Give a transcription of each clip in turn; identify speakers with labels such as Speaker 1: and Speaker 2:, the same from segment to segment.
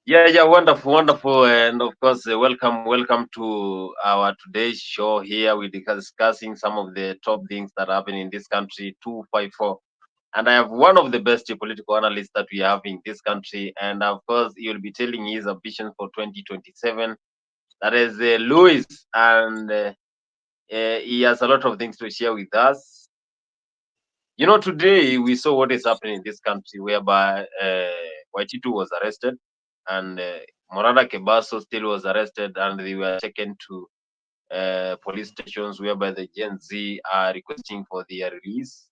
Speaker 1: Yeah, wonderful, wonderful, and of course, welcome to our today's show. Here we're discussing some of the top things that happen in this country. 254, and I have one of the best political analysts that we have in this country, and of course, he'll be telling his ambition for 2027. That is Louis, and he has a lot of things to share with us. Today we saw what is happening in this country, whereby Waititu was arrested, and Morada Kebaso still was arrested, and they were taken to police stations, whereby the Gen Z are requesting for their release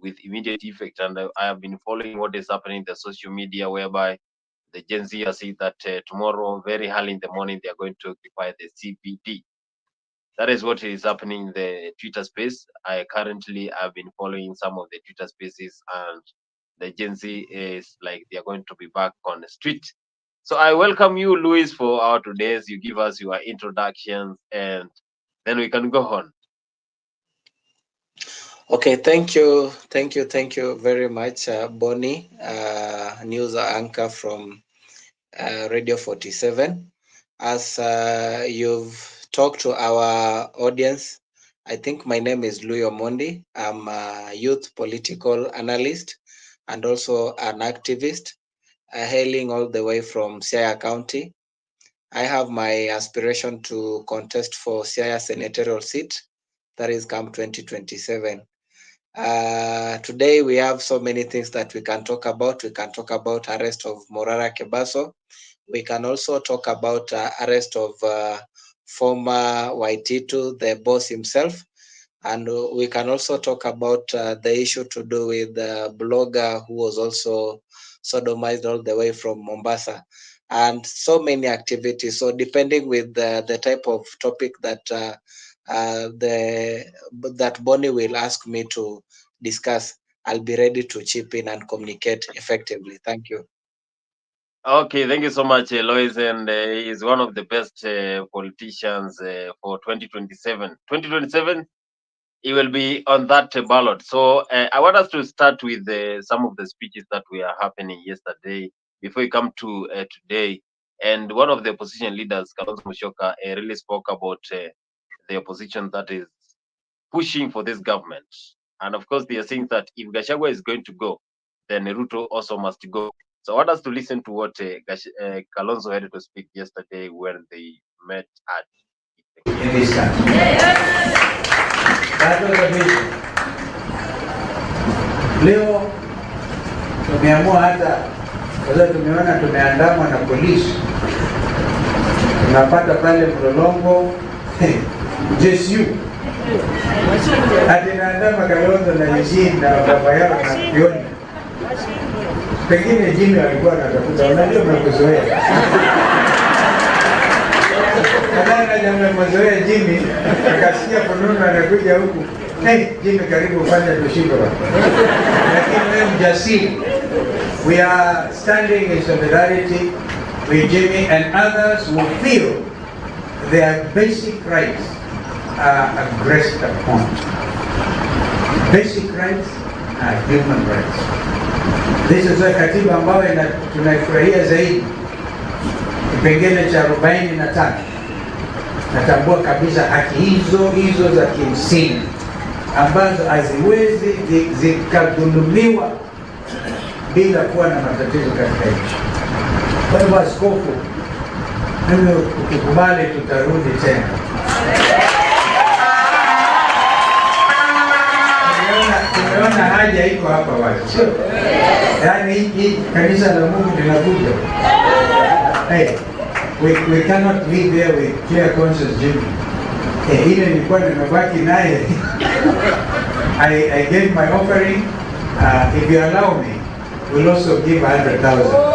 Speaker 1: with immediate effect. And I have been following what is happening in the social media, whereby the Gen Z are saying that tomorrow, very early in the morning, they are going to occupy the CBD. That is what is happening in the Twitter space. I currently have been following some of the Twitter spaces, and the Gen Z is like they are going to be back on the street. So I welcome you, Louis, for our today's. You give us your introductions, and then we can go on.
Speaker 2: Okay, thank you very much, Bonnie, news anchor from Radio 47. As you've talked to our audience, I think my name is Louis Omondi. I'm a youth political analyst and also an activist, hailing all the way from Siaya County. I have my aspiration to contest for Siaya senatorial seat, that is come 2027. Today we have so many things that we can talk about. We can talk about arrest of Morara Kebaso. We can also talk about arrest of former Waititu, the boss himself. And we can also talk about the issue to do with the blogger who was also sodomized all the way from Mombasa, and so many activities. So depending with the type of topic that that Bonnie will ask me to discuss, I'll be ready to chip in and communicate effectively. Thank you.
Speaker 1: Okay, thank you so much, Lois, and he is one of the best politicians for 2027. 2027, he will be on that ballot. So I want us to start with some of the speeches that were happening yesterday before we come to today. And one of the opposition leaders, Kalonzo Musyoka, really spoke about the opposition that is pushing for this government. And of course, they are saying that if Gachagua is going to go, then Ruto also must go. So I want us to listen to what Kalonzo had to speak yesterday when they met at
Speaker 3: in this country. That was a vision. Leo tumeamua hata kwa sababu tumeona tumeandamwa na polisi, tunapata pale Mlolongo JSU hadi naandama Kalonzo na Eugene na baba yao na Fiona. Pengine Jimmy alikuwa anatafuta, unajua mnakuzoea. Kadana jamaa mmoja Jimmy akasikia fununu anakuja huku. Hey, Jimmy karibu ufanye tushindo baba. Lakini wewe mjasiri. We are standing in solidarity with Jimmy and others who feel their basic rights are aggressed upon. Basic rights are human rights. This is a katiba ambayo tunaifurahia zaidi. Kipengele cha 43 natambua kabisa haki hizo za kimsingi ambazo haziwezi zikadhulumiwa bila kuwa na matatizo katika nchi. Kwa hivyo askofu, mimi ukikubali tutarudi tena. Tumeona haja iko hapa wazi, sio? Yaani hii kanisa la Mungu linakuja. Hey, we cannot live there with clear conscience, Jimmy. Ile nilikuwa nimebaki naye. I gave my offering. If you allow me, we'll also give 100,000.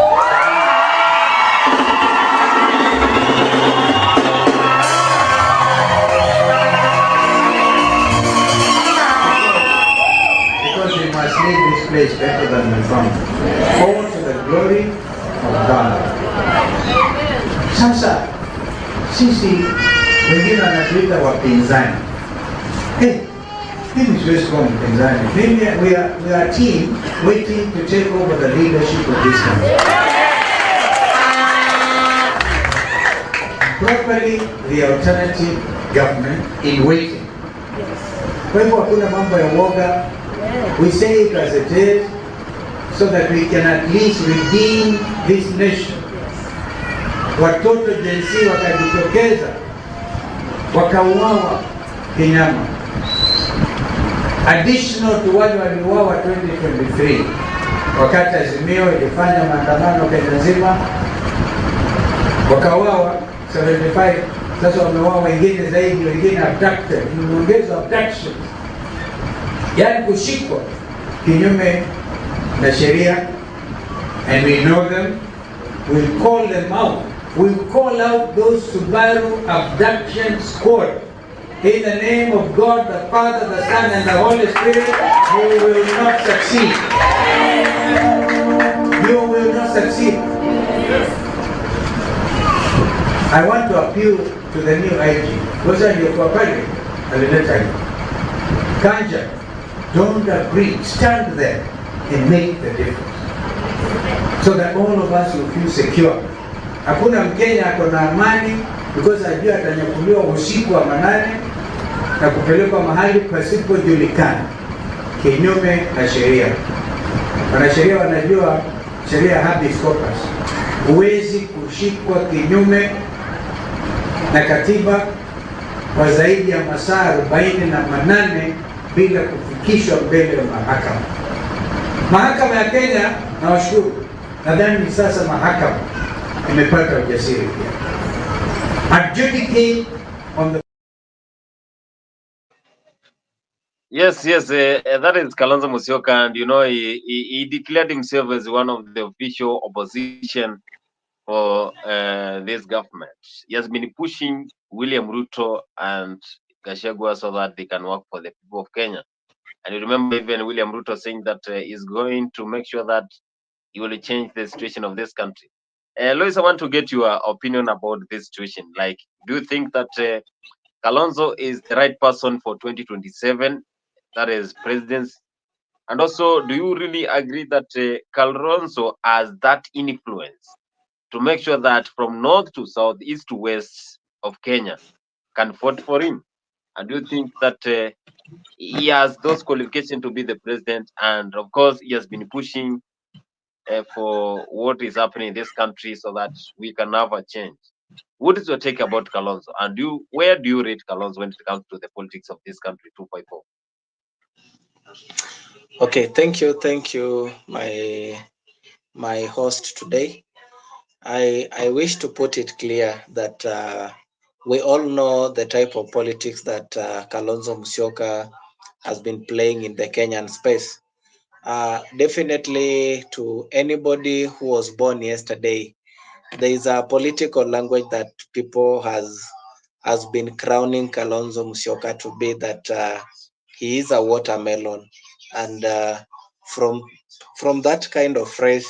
Speaker 3: Leave this place better than we found. All to the glory of God. Sasa sisi wengine wanatuita wapinzani. Mimi siwezi kuwa mpinzani. We are a team waiting to take over the leadership of this country. properly the alternative government in waiting. Kwa hivyo hakuna mambo ya woga. We say it as it is so that we can at least redeem this nation. Watoto jinsi wakajitokeza wakauawa kinyama, additional to wale waliuawa 2023 wakati Azimio ilifanya maandamano Kenya nzima, wakauawa 75. Sasa wameuawa wengine zaidi, wengine abducted, imeongezwa abduction, yani kushikwa kinyume na sheria, and we know them. We'll call them out. We'll call out those Subaru abduction squad. In the name of God, the Father, the Son, and the Holy Spirit, you will not succeed. You will not succeed. I want to appeal to the new IG. Goza ndio pale alileta hiyo. Kanja, don't agree. Stand there and make the difference, so that all of us will feel secure. Hakuna Mkenya ako na amani because ajua atanyakuliwa usiku wa manane na kupelekwa mahali pasipojulikana kinyume na sheria. Wanasheria wanajua sheria habeas corpus. Huwezi kushikwa kinyume na katiba kwa zaidi ya masaa 48 bila kufikishwa mbele ya mahakama. Mahakama ya Kenya, na washukuru, nadhani sasa mahakama imepata ujasiri pia. Adjudicate on the...
Speaker 1: Yes, that is Kalonzo Musyoka, and you know he declared himself as one of the official opposition for this government. He has been pushing William Ruto and Gachagua so that they can work for the people of Kenya. And you remember even William Ruto saying that he's going to make sure that he will change the situation of this country. Lois, I want to get your opinion about this situation. Like, do you think that Kalonzo is the right person for 2027, that is presidency? And also, do you really agree that Kalonzo has that influence to make sure that from north to south, east to west of Kenya can vote for him? And do you think that he has those qualifications to be the president? And of course, he has been pushing for what is happening in this country so that we can have a change. What is your take about Kalonzo? And where do you rate Kalonzo when it comes to the politics of this country? 254.
Speaker 2: Okay, thank you, my host today. I wish to put it clear that we all know the type of politics that Kalonzo Musyoka has been playing in the Kenyan space. Definitely, to anybody who was born yesterday, there is a political language that people has been crowning Kalonzo Musyoka to be that he is a watermelon, and from that kind of phrase,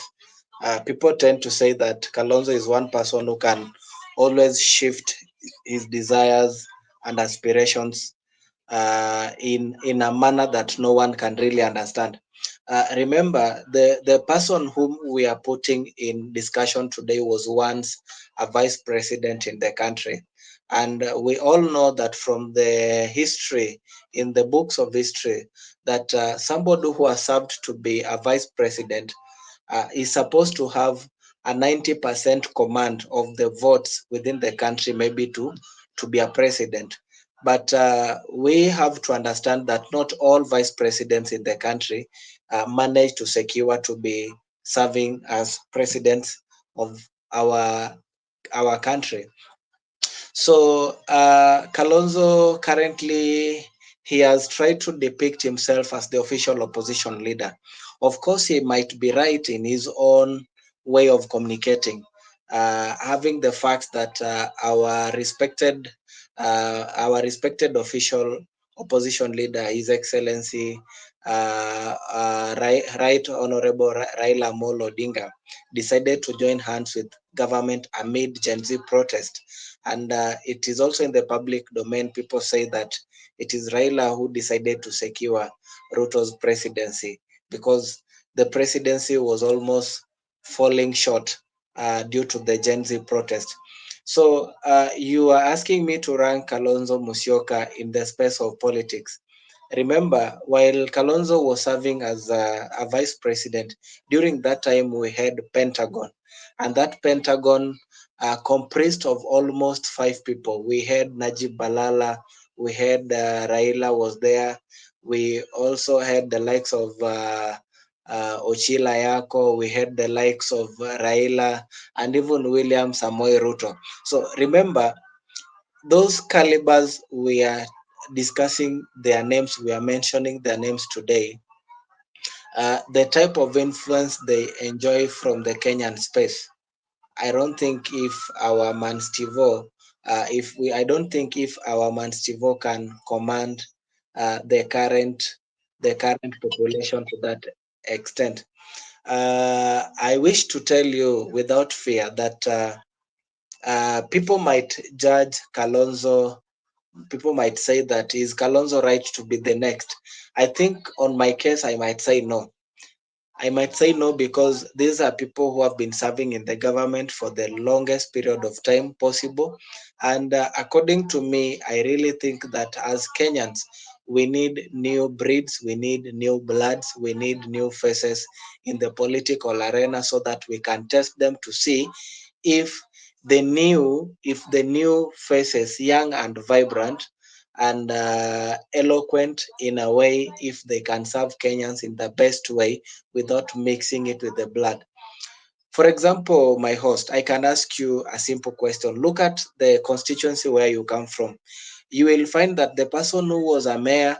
Speaker 2: people tend to say that Kalonzo is one person who can always shift his desires and aspirations in a manner that no one can really understand. Remember, the person whom we are putting in discussion today was once a vice president in the country. And we all know that from the history, in the books of history, that somebody who has served to be a vice president is supposed to have a 90% command of the votes within the country, maybe to be a president. But we have to understand that not all vice presidents in the country manage to secure to be serving as presidents of our country. So Kalonzo currently, he has tried to depict himself as the official opposition leader. Of course, he might be right in his own way of communicating, having the fact that our respected official opposition leader, His Excellency Right Honorable Raila Amolo Odinga, decided to join hands with government amid Gen Z protest. And it is also in the public domain. People say that it is Raila who decided to secure Ruto's presidency because the presidency was almost falling short due to the Gen Z protest. So you are asking me to rank Kalonzo Musyoka in the space of politics. Remember, while Kalonzo was serving as a vice president, during that time we had Pentagon, and that Pentagon comprised of almost 5 people. We had Najib Balala, we had Raila was there, we also had the likes of Ochila Yako, we had the likes of Raila, and even William Samoei Ruto. So remember, those calibers we are discussing their names, we are mentioning their names today, the type of influence they enjoy from the Kenyan space. I don't think if our man Stivo, I don't think if our man Stivo can command the current population to that extent. I wish to tell you without fear that people might judge Kalonzo. People might say that is Kalonzo right to be the next. I think on my case, I might say no. I might say no because these are people who have been serving in the government for the longest period of time possible. And according to me, I really think that as Kenyans, we need new breeds, we need new bloods, we need new faces in the political arena so that we can test them to see if the new faces, young and vibrant and eloquent in a way, if they can serve Kenyans in the best way without mixing it with the blood. For example, my host, I can ask you a simple question. Look at the constituency where you come from. You will find that the person who was a mayor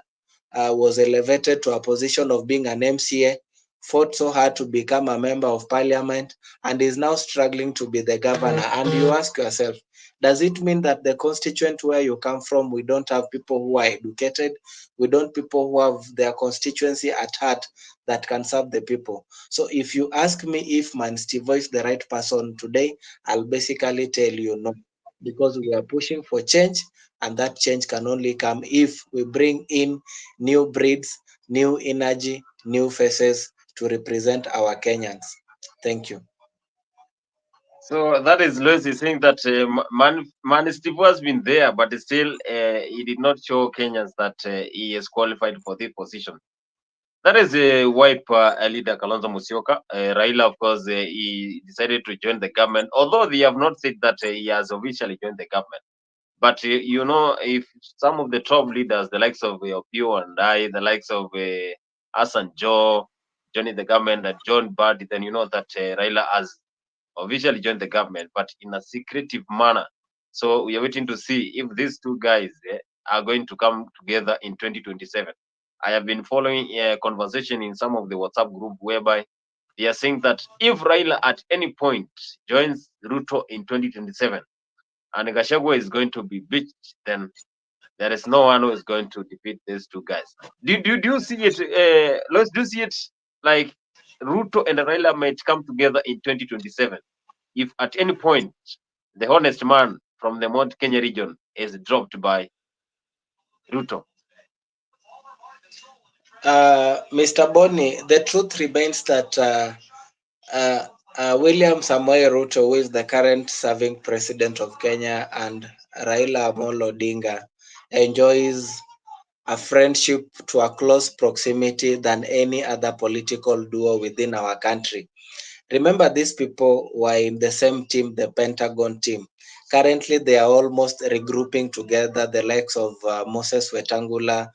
Speaker 2: was elevated to a position of being an MCA, fought so hard to become a member of parliament, and is now struggling to be the governor. And you ask yourself, does it mean that the constituent where you come from, we don't have people who are educated? We don't people who have their constituency at heart that can serve the people? So if you ask me if Man Steve is the right person today, I'll basically tell you no, because we are pushing for change, and that change can only come if we bring in new breeds, new energy, new faces to represent our Kenyans. Thank you.
Speaker 1: So that is Lois is saying that Man Steve has been there, but still he did not show Kenyans that he is qualified for this position. That is a wipe leader Kalonzo Musyoka. Raila, of course, he decided to join the government, although they have not said that he has officially joined the government. But if some of the top leaders, the likes of Opio and I, the likes of Hassan Joe, joining the government, and John Badi, then you know that Raila has officially joined the government, but in a secretive manner. So we are waiting to see if these two guys are going to come together in 2027. I have been following a conversation in some of the WhatsApp group whereby they are saying that if Raila at any point joins Ruto in 2027 and Gachagua is going to be beached, then there is no one who is going to defeat these two guys. Do you see it? Let's do see it like Ruto and Raila might come together in 2027 if at any point the honest man from the Mount Kenya region is dropped by Ruto.
Speaker 2: Mr. Boni, the truth remains that uh, William Samoei Ruto, who is the current serving president of Kenya, and Raila Amolo Odinga enjoys a friendship to a close proximity than any other political duo within our country. Remember, these people were in the same team, the Pentagon team. Currently, they are almost regrouping together the likes of Moses Wetangula,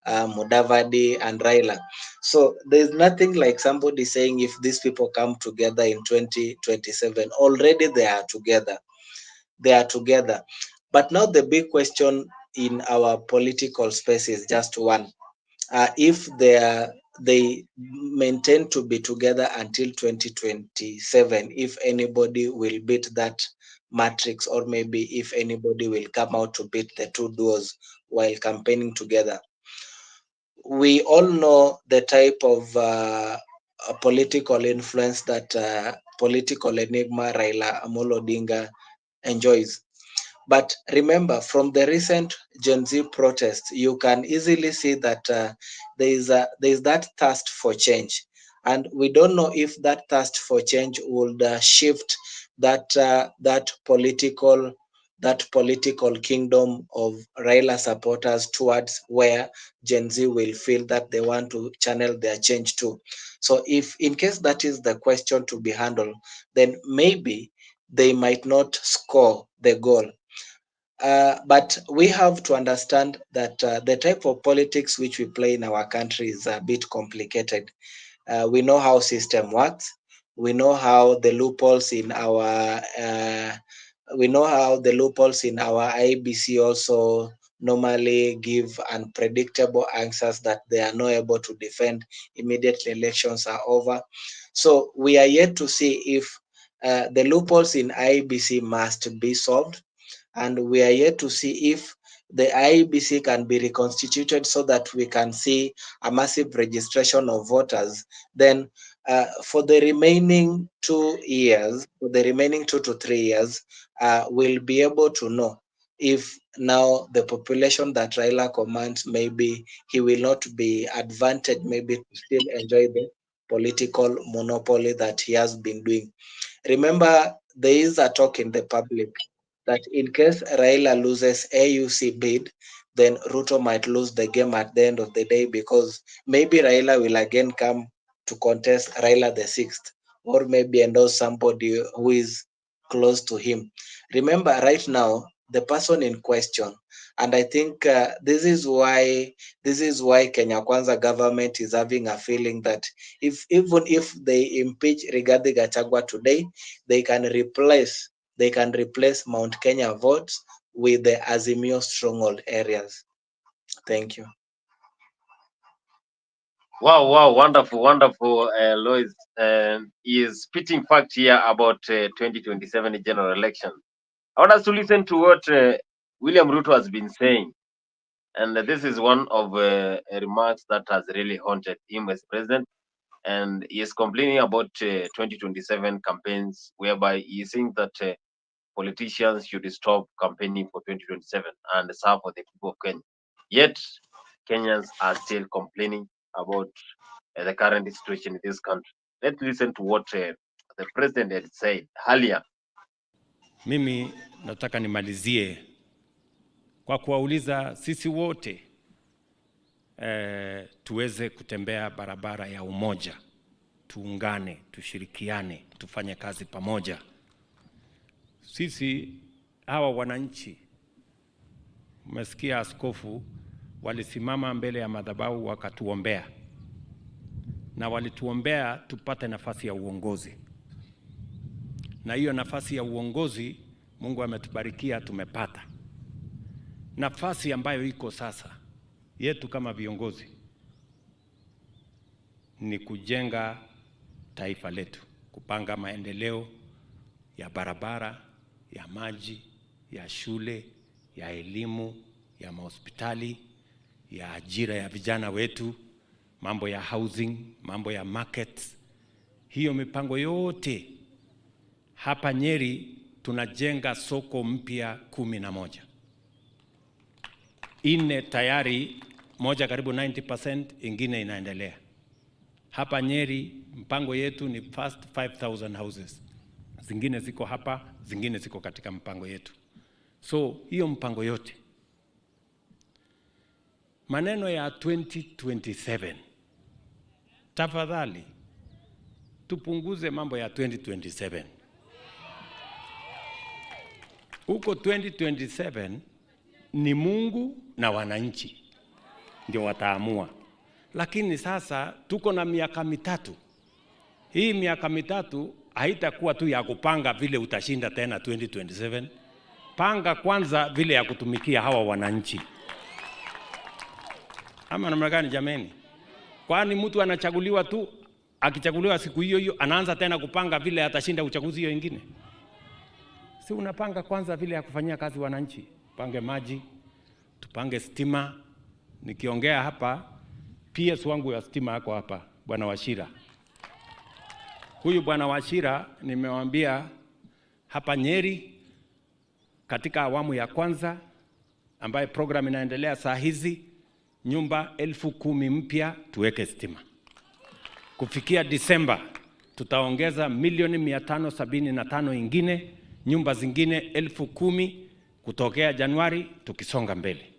Speaker 2: Mudavadi, and Raila. So there's nothing like somebody saying if these people come together in 2027, already they are together. They are together. But now the big question in our political space is just one. If they maintain to be together until 2027, if anybody will beat that matrix, or maybe if anybody will come out to beat the two duos while campaigning together. We all know the type of political influence that political enigma Raila Amolo Odinga enjoys. But remember, from the recent Gen Z protests, you can easily see that there is that thirst for change, and we don't know if that thirst for change would shift that political that political kingdom of Raila supporters towards where Gen Z will feel that they want to channel their change to. So if in case that is the question to be handled, then maybe they might not score the goal. But we have to understand that the type of politics which we play in our country is a bit complicated. We know how system works. We know how the loopholes in our IBC also normally give unpredictable answers that they are not able to defend immediately elections are over. So we are yet to see if the loopholes in IBC must be solved, and we are yet to see if the IEBC can be reconstituted so that we can see a massive registration of voters. Then for the remaining 2 years, for the remaining 2 to 3 years, we'll be able to know if now the population that Raila commands, maybe he will not be advantaged, maybe to still enjoy the political monopoly that he has been doing. Remember, there is a talk in the public that in case Raila loses AUC bid, then Ruto might lose the game at the end of the day, because maybe Raila will again come to contest Raila the 6th, or maybe endorse somebody who is close to him. Remember, right now, the person in question, and I think this is why Kenya Kwanza government is having a feeling that even if they impeach Rigathi Gachagua today, they can replace Mount Kenya votes with the Azimio stronghold areas. Thank you.
Speaker 1: Wow, wonderful, Lois. He is spitting fact here about 2027 general election. I want us to listen to what William Ruto has been saying. And this is one of remarks that has really haunted him as president. And he is complaining about 2027 campaigns, whereby he thinks that politicians should stop campaigning for 2027 and serve for the people of Kenya. Yet, Kenyans are still complaining about the current situation in this country. Let's listen to what the president had said earlier.
Speaker 4: Mimi nataka nimalizie kwa kuwauliza sisi wote tuweze kutembea barabara ya umoja, tuungane, tushirikiane, tufanye kazi pamoja. Sisi hawa wananchi, mmesikia askofu walisimama mbele ya madhabahu wakatuombea, na walituombea tupate nafasi ya uongozi, na hiyo nafasi ya uongozi Mungu ametubarikia tumepata. Nafasi ambayo iko sasa yetu kama viongozi ni kujenga taifa letu, kupanga maendeleo ya barabara, ya maji, ya shule, ya elimu, ya mahospitali, ya ajira ya vijana wetu, mambo ya housing, mambo ya markets. Hiyo mipango yote hapa Nyeri tunajenga soko mpya 11. 4 tayari, moja karibu 90%, ingine inaendelea. Hapa Nyeri mpango yetu ni first 5,000 houses. Zingine ziko hapa, zingine ziko katika mpango yetu. So hiyo mpango yote. Maneno ya 2027. Tafadhali tupunguze mambo ya 2027. Huko 2027 ni Mungu na wananchi ndio wataamua. Lakini sasa tuko na miaka mitatu. Hii miaka mitatu haitakuwa tu ya kupanga vile utashinda tena 2027. Panga kwanza vile ya kutumikia hawa wananchi. Ama namna gani jameni? Kwani mtu anachaguliwa tu, akichaguliwa siku hiyo hiyo anaanza tena kupanga vile atashinda uchaguzi hiyo ingine? Si unapanga kwanza vile ya kufanyia kazi wananchi. Pange maji, tupange stima. Nikiongea hapa, PS wangu ya stima yako hapa, Bwana Wachira. Huyu Bwana Wachira nimewambia hapa Nyeri katika awamu ya kwanza ambaye program inaendelea saa hizi, nyumba 10,000 mpya tuweke stima. Kufikia Disemba tutaongeza 1,575,000 ingine, nyumba zingine 10,000 kutokea Januari tukisonga mbele.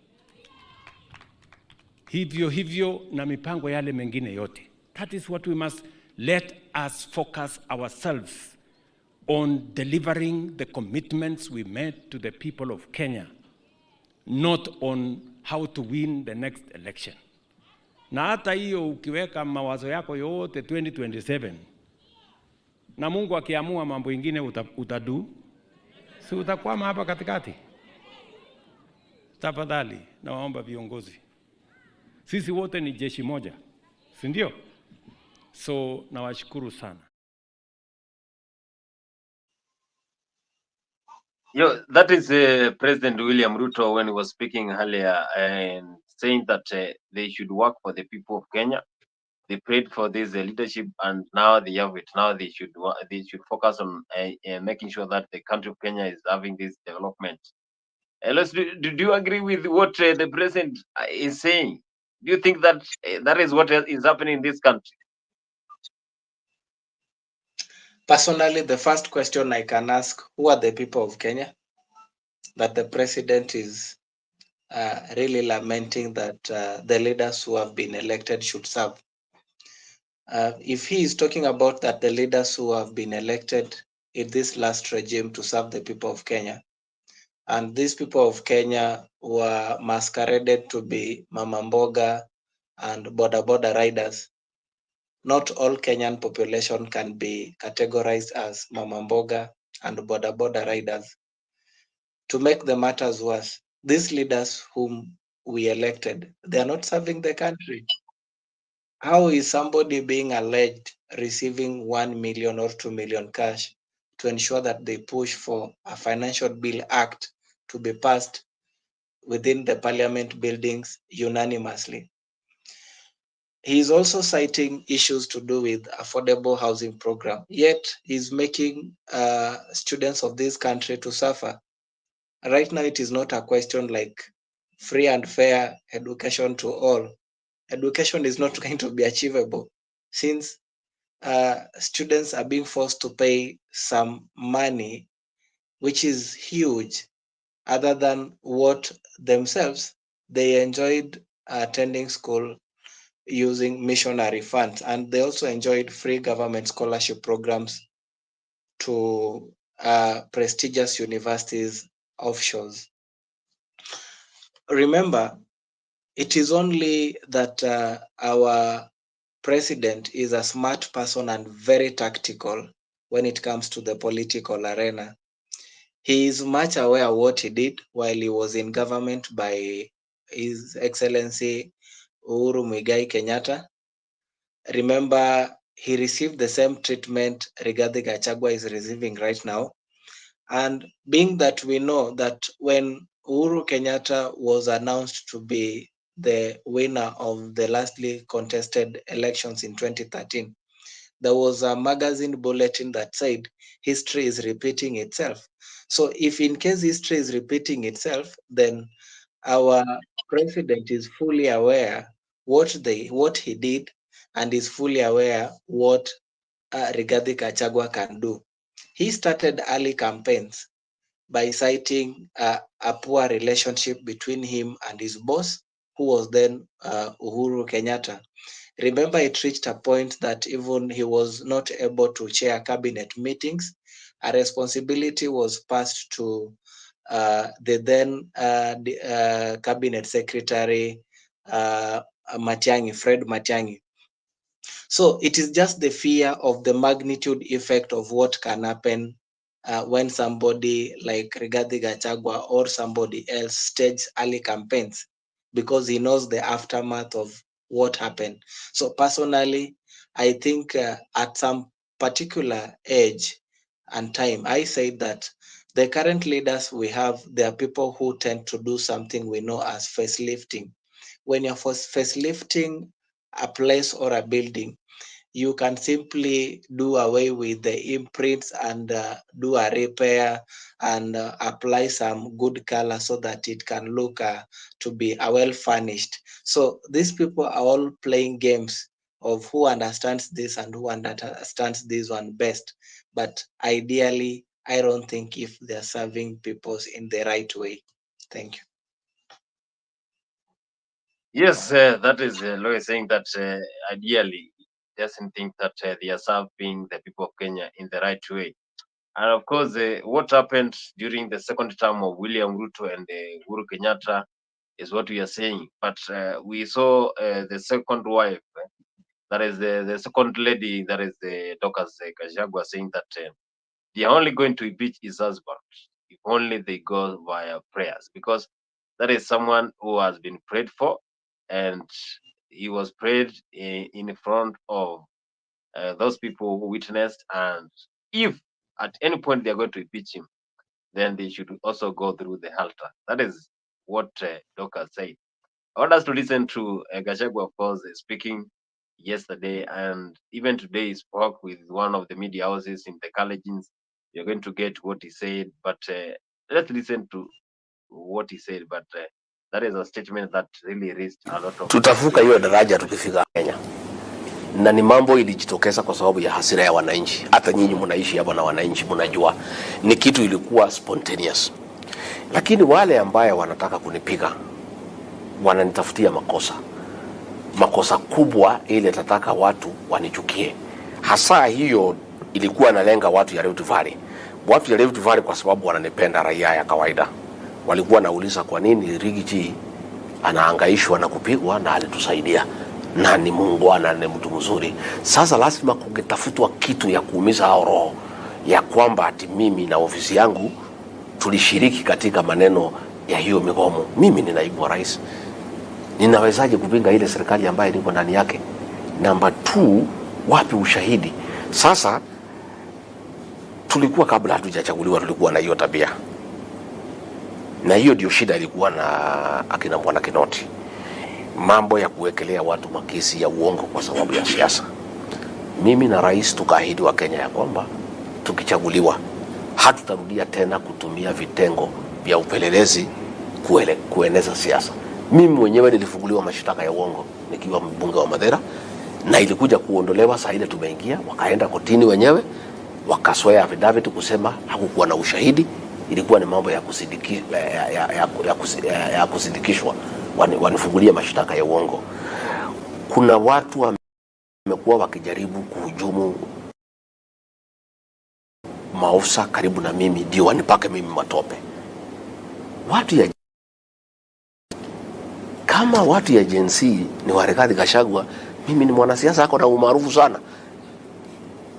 Speaker 4: Hivyo hivyo na mipango yale mengine yote. That is what we must let us focus ourselves on delivering the commitments we made to the people of Kenya, not on how to win the next election. Na hata hiyo ukiweka mawazo yako yote 2027 na Mungu akiamua mambo ingine utadu, si utakwama hapa katikati. Tafadhali nawaomba viongozi, sisi wote ni jeshi moja, si ndio? So nawashukuru sana.
Speaker 1: That is President William Ruto when he was speaking earlier and saying that they should work for the people of Kenya. They prayed for this leadership, and now they have it. Now they should focus on making sure that the country of Kenya is having this development. Do you agree with what the president is saying? Do you think that that is what is happening in this country?
Speaker 2: Personally, the first question I can ask, who are the people of Kenya? That the president is really lamenting that the leaders who have been elected should serve. If he is talking about that the leaders who have been elected in this last regime to serve the people of Kenya, and these people of Kenya were masqueraded to be Mama Mboga and boda riders, not all Kenyan population can be categorized as Mama Mboga and boda riders. To make the matters worse, these leaders whom we elected, they are not serving the country. How is somebody being alleged receiving 1 million or 2 million cash to ensure that they push for a financial bill act to be passed within the parliament buildings unanimously? He is also citing issues to do with affordable housing program, yet he's making students of this country to suffer. Right now, it is not a question like free and fair education to all. Education is not going to be achievable since students are being forced to pay some money, which is huge, other than what themselves they enjoyed attending school using missionary funds, and they also enjoyed free government scholarship programs to prestigious universities offshores. Remember, it is only that our president is a smart person and very tactical when it comes to the political arena. He is much aware of what he did while he was in government by His Excellency Uhuru Muigai Kenyatta. Remember, he received the same treatment Rigathi Gachagua is receiving right now. And being that we know that when Uhuru Kenyatta was announced to be the winner of the lastly contested elections in 2013, there was a magazine bulletin that said history is repeating itself. So if in case history is repeating itself, then our president is fully aware what he did, and is fully aware what Rigathi Gachagua can do. He started early campaigns by citing a poor relationship between him and his boss, who was then Uhuru Kenyatta. Remember, it reached a point that even he was not able to chair cabinet meetings. A responsibility was passed to the then cabinet secretary, Matiang'i, Fred Matiang'i. So it is just the fear of the magnitude effect of what can happen when somebody like Rigathi Gachagua or somebody else stages early campaigns, because he knows the aftermath of what happened. So personally, I think at some particular age and time, I say that the current leaders we have, they are people who tend to do something we know as facelifting. When you're facelifting a place or a building, you can simply do away with the imprints and do a repair and apply some good color so that it can look to be well furnished. So these people are all playing games of who understands this and who understands this one best. But ideally, I don't think if they're serving people in the right way. Thank you.
Speaker 1: Yes, that is Lois saying that ideally doesn't think that they are serving the people of Kenya in the right way. And of course, what happened during the second term of William Ruto and Uhuru Kenyatta is what we are saying. But we saw the second wife, that is the second lady, that is the Dorcas Gachagua, saying that they are only going to impeach his husband if only they go via prayers, because that is someone who has been prayed for, and he was prayed in front of those people who witnessed. And if at any point they are going to impeach him, then they should also go through the altar. That is what Dorcas said. I want us to listen to Gachagua, of course, speaking yesterday, and even today he spoke with one of the media houses in the colleges. You're going to get what he said, but let's listen to what he said. But that is a statement that really raised a lot of...
Speaker 5: Tutavuka hiyo daraja tukifika Kenya. Na ni mambo ilijitokeza kwa sababu ya hasira ya wananchi. Hata nyinyi mnaishi hapa na wananchi mnajua ni kitu ilikuwa spontaneous. Lakini wale ambao wanataka kunipiga wananitafutia makosa kubwa ile tataka watu wanichukie. Hasa hiyo ilikuwa nalenga watu ya Rift Valley. Watu ya Rift Valley kwa sababu wananipenda raia ya kawaida. Walikuwa nauliza kwa nini Rigiji anahangaishwa na kupigwa na alitusaidia. Na ni muungwana, ni mtu mzuri. Sasa lazima kungetafutwa kitu ya kuumiza hao roho ya kwamba ati mimi na ofisi yangu tulishiriki katika maneno ya hiyo migomo. Mimi ni naibu wa rais. Ninawezaje kupinga ile serikali ambayo niko ndani yake? Number 2, wapi ushahidi? Sasa tulikuwa kabla hatujachaguliwa tulikuwa na hiyo tabia. Na hiyo ndio shida ilikuwa na akina Bwana Kinoti. Mambo ya kuwekelea watu makesi ya uongo kwa sababu ya siasa. Mimi na rais tukaahidi wa Kenya ya kwamba tukichaguliwa hatutarudia tena kutumia vitengo vya upelelezi kueneza siasa. Mimi mwenyewe nilifunguliwa mashtaka ya uongo nikiwa mbunge wa Madera, na ilikuja kuondolewa saa ile tumeingia, wakaenda kotini wenyewe wakaswea affidavit kusema hakukuwa na ushahidi, ilikuwa ni mambo ya kusindikishwa, wanifungulia mashtaka ya uongo. Kuna watu wamekuwa wakijaribu kuhujumu maofisa karibu na mimi ndio wanipake mimi matope. Kama watu ya jinsi ni warekadi Gachagua, mimi ni mwanasiasa ako na umaarufu sana.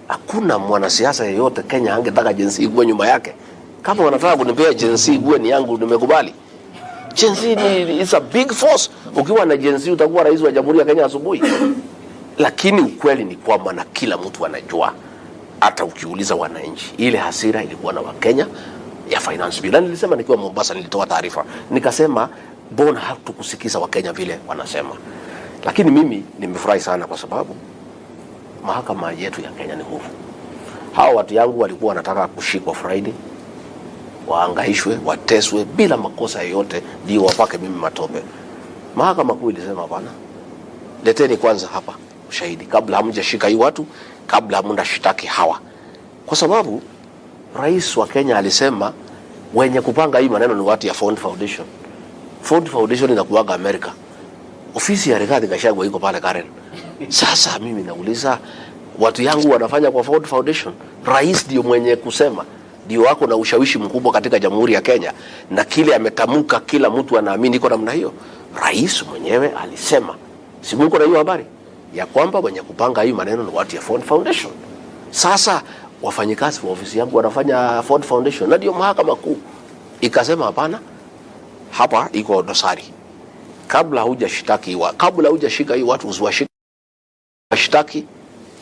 Speaker 5: Hakuna mwanasiasa yeyote Kenya angetaka jinsi ikuwe nyuma yake. Kama wanataka kunipea jinsi ikuwe ni yangu, nimekubali. Jinsi is a big force. Ukiwa na jinsi utakuwa rais wa Jamhuri ya Kenya asubuhi. Lakini ukweli ni kwamba na kila mtu anajua, hata ukiuliza wananchi, ile hasira ilikuwa na Wakenya ya finance bill. Nilisema nikiwa Mombasa, nilitoa taarifa nikasema bona hatukusikiza Wakenya vile wanasema. Lakini mimi nimefurahi sana kwa sababu mahakama yetu ya Kenya ni huru. Hao watu yangu walikuwa wanataka kushikwa Friday, waangaishwe, wateswe bila makosa yoyote ndio wapake mimi matope. Mahakama kuu ilisema bana, leteni kwanza hapa ushahidi kabla hamjashika hii watu, kabla hamndashitaki hawa. Kwa sababu rais wa Kenya alisema wenye kupanga hii maneno ni watu ya Ford Foundation. Ford Foundation inakuaga Amerika. Ofisi ya Rigathi Gachagua iko pale Karen. Sasa mimi nauliza, watu yangu wanafanya kwa Ford Foundation. Rais ndio mwenye kusema, ndio wako na ushawishi mkubwa katika Jamhuri ya Kenya, na kile ametamka kila mtu anaamini iko namna hiyo. Rais mwenyewe alisema, si mko na hiyo habari ya kwamba wenye kupanga hii maneno ni watu ya Ford Foundation. Sasa wafanyikazi wa ofisi yangu wanafanya Ford Foundation, na ndio mahakama kuu ikasema hapana, hapa iko dosari. Kabla hujashitaki kabla hujashika hii watu usiwashitaki,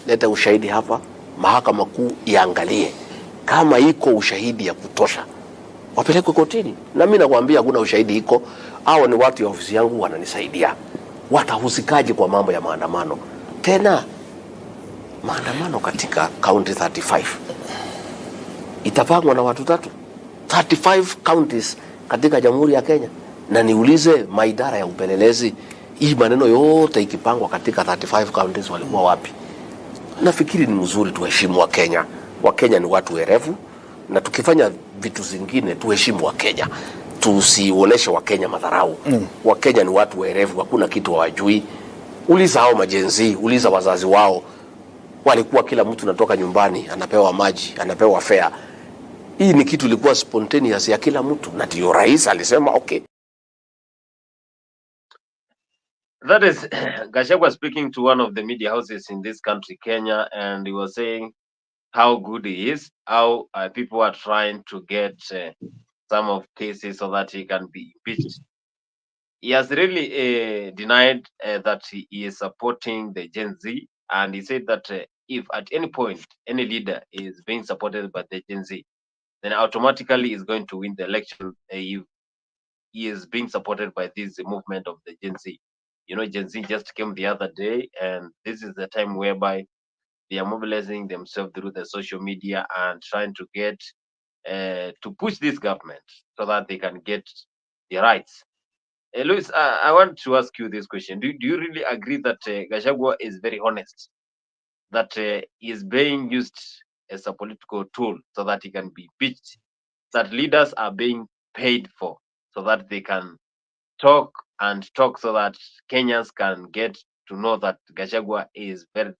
Speaker 5: leta ushahidi hapa, mahakama kuu iangalie kama iko ushahidi ya kutosha, wapeleke kotini. Na mimi nakwambia hakuna ushahidi iko. Hao ni watu ya ofisi yangu wananisaidia. Watahusikaje kwa mambo ya maandamano? Tena maandamano katika county 35 itapangwa na watu 35 counties katika Jamhuri ya Kenya. Na niulize maidara ya upelelezi, hii maneno yote ikipangwa katika 35 counties walikuwa wapi? Nafikiri ni mzuri tuheshimu Wakenya. Wakenya ni watu werevu, na tukifanya vitu zingine tuheshimu Wakenya, tusionyeshe Wakenya madharau. Wakenya ni watu werevu, hakuna kitu hawajui. Uliza hao majenzi, uliza wazazi wao, walikuwa kila mtu natoka nyumbani anapewa maji, anapewa fare. Hii ni kitu ilikuwa spontaneous ya kila mtu, na ndio rais alisema okay.
Speaker 1: That is Gachagua speaking to one of the media houses in this country, Kenya, and he was saying how good he is, how people are trying to get some of cases so that he can be impeached. He has really denied that he is supporting the Gen Z, and he said that if at any point any leader is being supported by the Gen Z, then automatically is going to win the election if he is being supported by this movement of the Gen Z. You know, Gen Z just came the other day, and this is the time whereby they are mobilizing themselves through the social media and trying to get to push this government so that they can get the rights. Luis, I want to ask you this question. Do you really agree that Gachagua is very honest, that he is being used as a political tool so that he can be impeached, that leaders are being paid for so that they can talk and talk so that Kenyans can get to know that Gachagua is very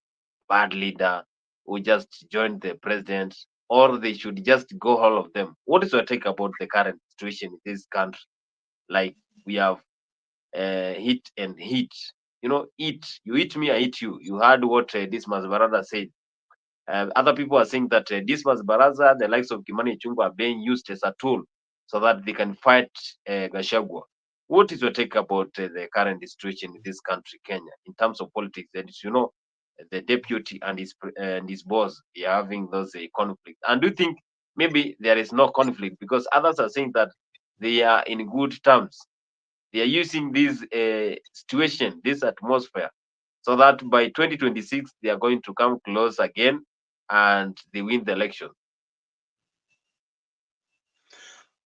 Speaker 1: bad leader who just joined the president, or they should just go all of them? What is your take about the current situation in this country? Like, we have hit and hit. You know, eat. You eat me, I eat you. You heard what this Barada said. Other people are saying that Dismas Baraza, the likes of Kimani Chungwa, are being used as a tool so that they can fight Gachagua. What is your take about the current situation in this country, Kenya, in terms of politics? And you know, the deputy and his boss, they are having those conflicts. And do you think maybe there is no conflict because others are saying that they are in good terms? They are using this situation, this atmosphere, so that by 2026 they are going to come close again and they win the election.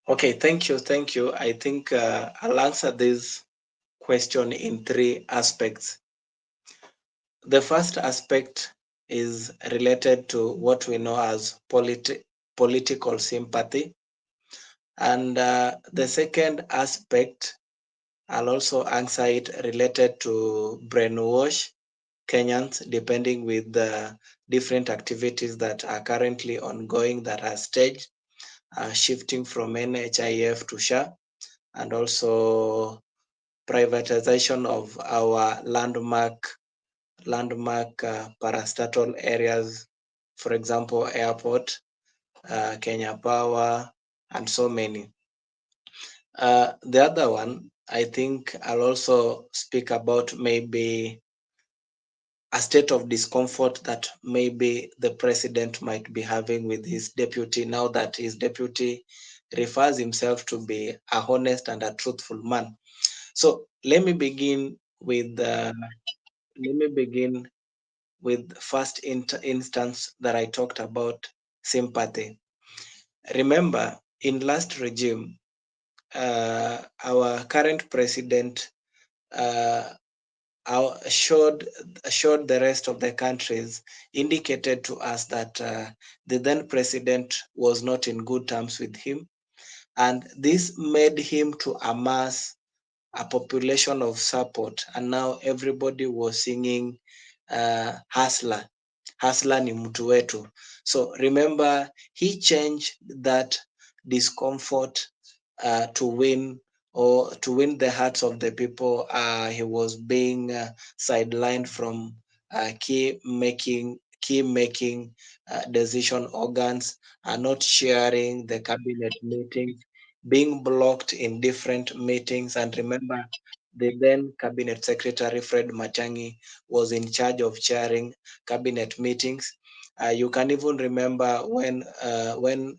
Speaker 2: Okay, thank you. I think I'll answer this question in three aspects. The first aspect is related to what we know as political sympathy. And the second aspect, I'll also answer it related to brainwash Kenyans, depending with the different activities that are currently ongoing that are staged, shifting from NHIF to SHA, and also privatization of our landmark parastatal areas, for example, airport, Kenya Power, and so many. The other one, I think I'll also speak about maybe a state of discomfort that maybe the president might be having with his deputy, now that his deputy refers himself to be a honest and a truthful man. So let me begin with first instance that I talked about, sympathy. Remember, in last regime, our current president showed the rest of the countries, indicated to us that the then president was not in good terms with him, and this made him to amass a population of support, and now everybody was singing hustler ni mtu wetu. So remember, he changed that discomfort to win the hearts of the people. He was being sidelined from key making decision organs, not sharing the cabinet meetings, being blocked in different meetings. And remember, the then cabinet secretary Fred Matiang'i was in charge of chairing cabinet meetings. You can even remember when Uhuru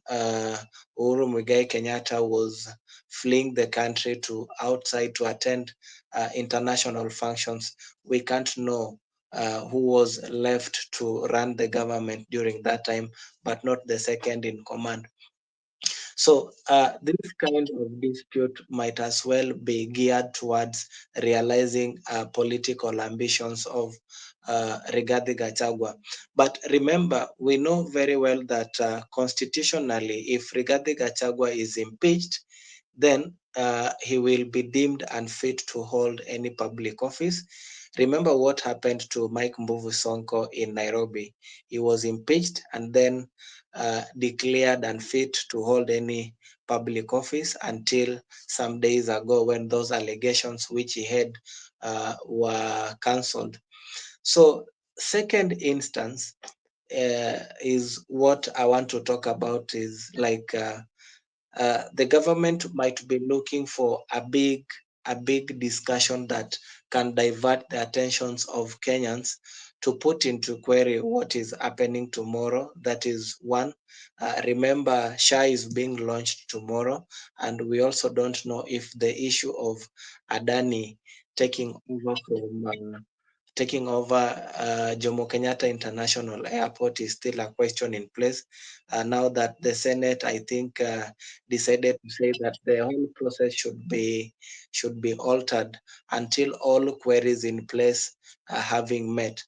Speaker 2: Muigai Kenyatta was fleeing the country to outside to attend international functions. We can't know who was left to run the government during that time, but not the second in command. So this kind of dispute might as well be geared towards realizing political ambitions of Rigathi Gachagua. But remember, we know very well that constitutionally, if Rigathi Gachagua is impeached, then he will be deemed unfit to hold any public office. Remember what happened to Mike Mbuvu Sonko in Nairobi. He was impeached and then declared unfit to hold any public office until some days ago when those allegations which he had were cancelled. So second instance is what I want to talk about is like the government might be looking for a big discussion that can divert the attentions of Kenyans to put into query what is happening tomorrow. That is one. Remember, SHA is being launched tomorrow, and we also don't know if the issue of Adani taking over from Jomo Kenyatta International Airport is still a question in place. Now that the Senate, I think, decided to say that the whole process should be altered until all queries in place are having met.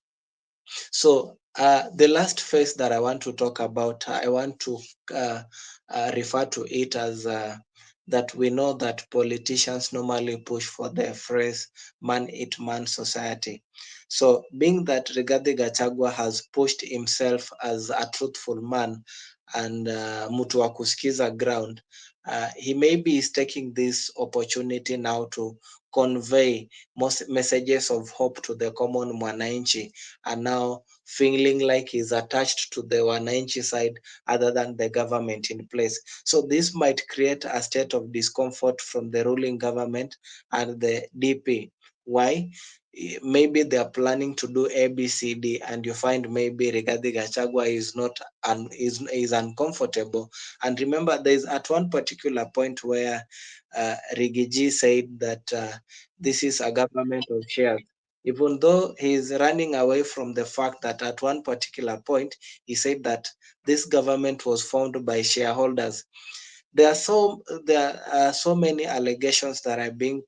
Speaker 2: So the last phase that I want to talk about, I want to refer to it as that we know that politicians normally push for the phrase man eat man society. So being that Rigathi Gachagua has pushed himself as a truthful man and mtu wa kusikiza ground, he maybe is taking this opportunity now to convey most messages of hope to the common mwananchi, and now feeling like he's attached to the wananchi side other than the government in place. So this might create a state of discomfort from the ruling government and the DP. Why? Maybe they are planning to do ABCD, and you find maybe Rigathi Gachagua is not is uncomfortable. And remember, there is at one particular point where Rigiji said that this is a government of shares, even though he is running away from the fact that at one particular point he said that this government was formed by shareholders. There are so many allegations that are being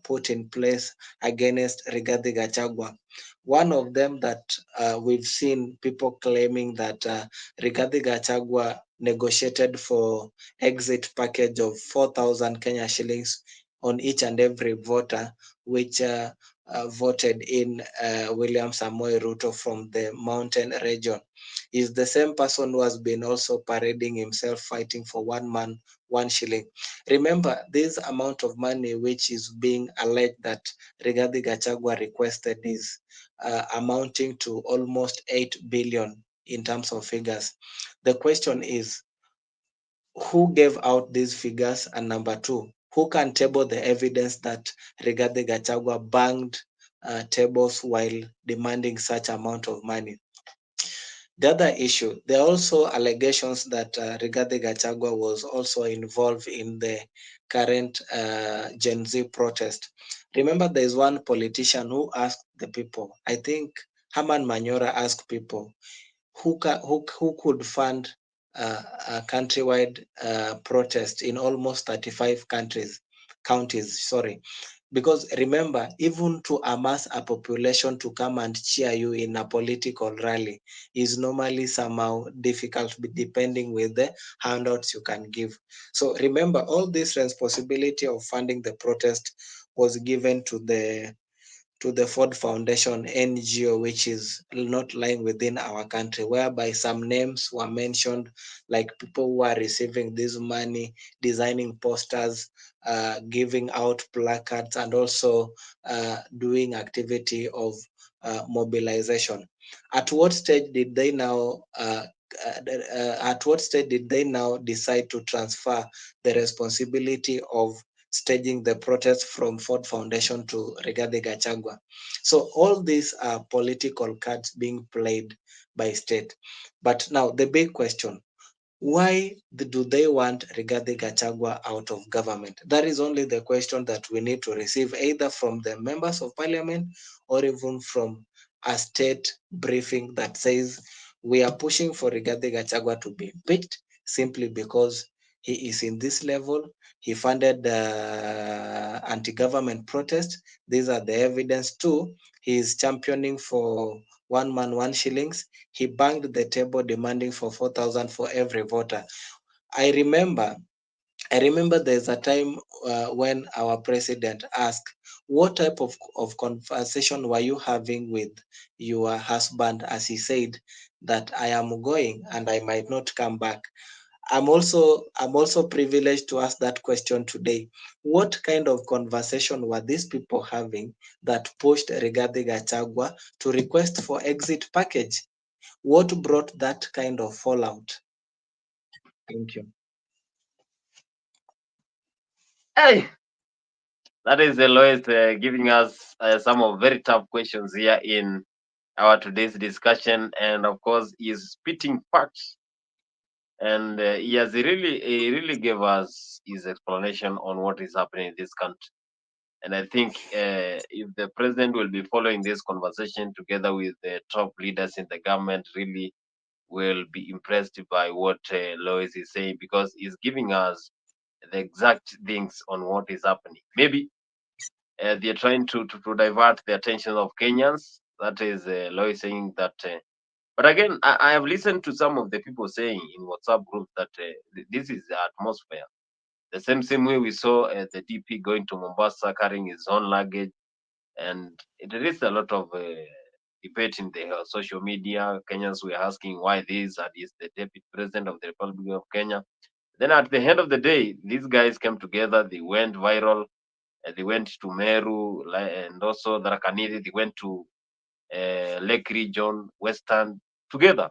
Speaker 2: put in place against Rigathi Gachagua. One of them that we've seen people claiming that Rigathi Gachagua negotiated for exit package of 4,000 Kenya shillings on each and every voter, which voted in William Samoei Ruto from the mountain region. Is the same person who has been also parading himself fighting for 1 man, 1 shilling. Remember, this amount of money which is being alleged that Rigathi Gachagua requested is amounting to almost 8 billion in terms of figures. The question is, who gave out these figures? And number two, who can table the evidence that Rigathi Gachagua banged tables while demanding such amount of money? The other issue, there are also allegations that Rigathi Gachagua was also involved in the current Gen Z protest. Remember, there is one politician who asked the people, I think Herman Manyora asked people, who could fund a countrywide protest in almost 35 counties, sorry. Because remember, even to amass a population to come and cheer you in a political rally is normally somehow difficult, depending with the handouts you can give. So remember, all this responsibility of funding the protest was given to the Ford Foundation NGO, which is not lying within our country, whereby some names were mentioned, like people who are receiving this money, designing posters, giving out placards, and also doing activity of mobilization. At what stage did they now? At what stage did they now decide to transfer the responsibility of staging the protest from Ford Foundation to Rigathi Gachagua? So all these are political cards being played by state. But now the big question, why do they want Rigathi Gachagua out of government? That is only the question that we need to receive, either from the members of parliament or even from a state briefing that says we are pushing for Rigathi Gachagua to be impeached simply because He is in this level. He funded anti-government protest. These are the evidence too. He is championing for 1 man, 1 shillings. He banged the table demanding for 4,000 for every voter. I remember there's a time when our president asked, what type of conversation were you having with your husband, as he said that I am going and I might not come back. I'm also privileged to ask that question today. What kind of conversation were these people having that pushed Rigathi Gachagua to request for exit package? What brought that kind of fallout? Thank you.
Speaker 1: Hey, that is the lowest giving us some of very tough questions here in our today's discussion, and of course, he's spitting facts, and he really gave us his explanation on what is happening in this country. And I think if the president will be following this conversation together with the top leaders in the government, really will be impressed by what Lois is saying, because he's giving us the exact things on what is happening. Maybe they're trying to divert the attention of Kenyans. That is Lois saying that. But again, I have listened to some of the people saying in WhatsApp groups that this is the atmosphere. The same way we saw the DP going to Mombasa carrying his own luggage, and it raised a lot of debate in the social media. Kenyans were asking why this, and is the deputy president of the Republic of Kenya. Then at the end of the day, these guys came together. They went viral. They went to Meru and also Dharakaniri. They went to Lake Region, Western together.